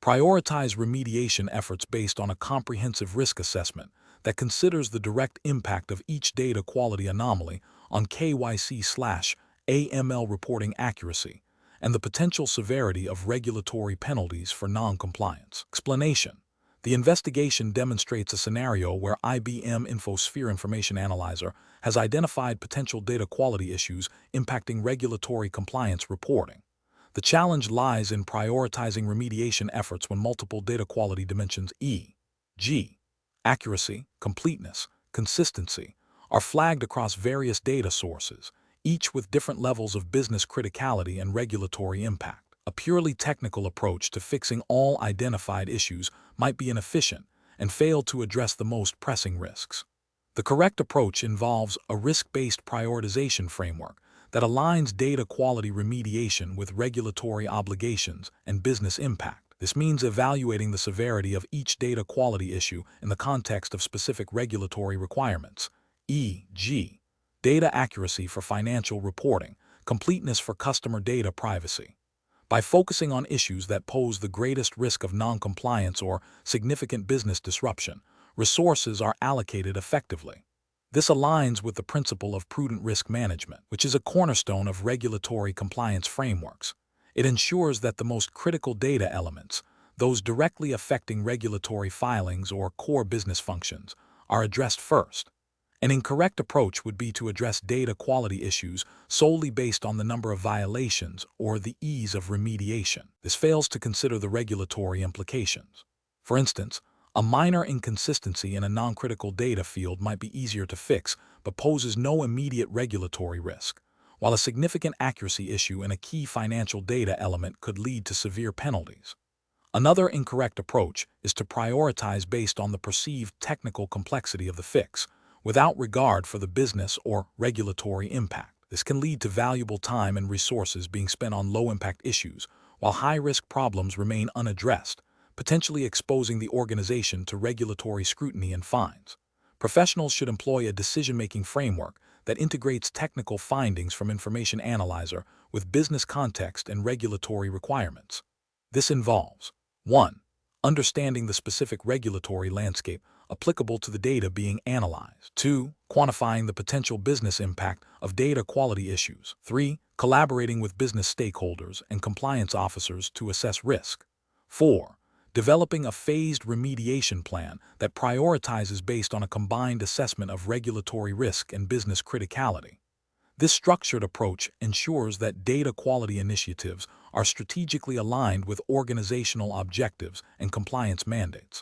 Prioritize remediation efforts based on a comprehensive risk assessment that considers the direct impact of each data quality anomaly on KYC/AML reporting accuracy and the potential severity of regulatory penalties for non-compliance. Explanation. The investigation demonstrates a scenario where IBM InfoSphere Information Analyzer has identified potential data quality issues impacting regulatory compliance reporting. The challenge lies in prioritizing remediation efforts when multiple data quality dimensions e.g., accuracy, completeness, consistency, are flagged across various data sources, each with different levels of business criticality and regulatory impact. A purely technical approach to fixing all identified issues might be inefficient and fail to address the most pressing risks. The correct approach involves a risk-based prioritization framework that aligns data quality remediation with regulatory obligations and business impact. This means evaluating the severity of each data quality issue in the context of specific regulatory requirements, e.g., data accuracy for financial reporting, completeness for customer data privacy. By focusing on issues that pose the greatest risk of non-compliance or significant business disruption, resources are allocated effectively. This aligns with the principle of prudent risk management, which is a cornerstone of regulatory compliance frameworks. It ensures that the most critical data elements, those directly affecting regulatory filings or core business functions, are addressed first. An incorrect approach would be to address data quality issues solely based on the number of violations or the ease of remediation. This fails to consider the regulatory implications. For instance, a minor inconsistency in a non-critical data field might be easier to fix but poses no immediate regulatory risk, while a significant accuracy issue in a key financial data element could lead to severe penalties. Another incorrect approach is to prioritize based on the perceived technical complexity of the fix, without regard for the business or regulatory impact. This can lead to valuable time and resources being spent on low-impact issues, while high-risk problems remain unaddressed, potentially exposing the organization to regulatory scrutiny and fines. Professionals should employ a decision-making framework that integrates technical findings from Information Analyzer with business context and regulatory requirements. This involves 1. Understanding the specific regulatory landscape applicable to the data being analyzed. 2. Quantifying the potential business impact of data quality issues. 3. Collaborating with business stakeholders and compliance officers to assess risk. 4. Developing a phased remediation plan that prioritizes based on a combined assessment of regulatory risk and business criticality. This structured approach ensures that data quality initiatives are strategically aligned with organizational objectives and compliance mandates.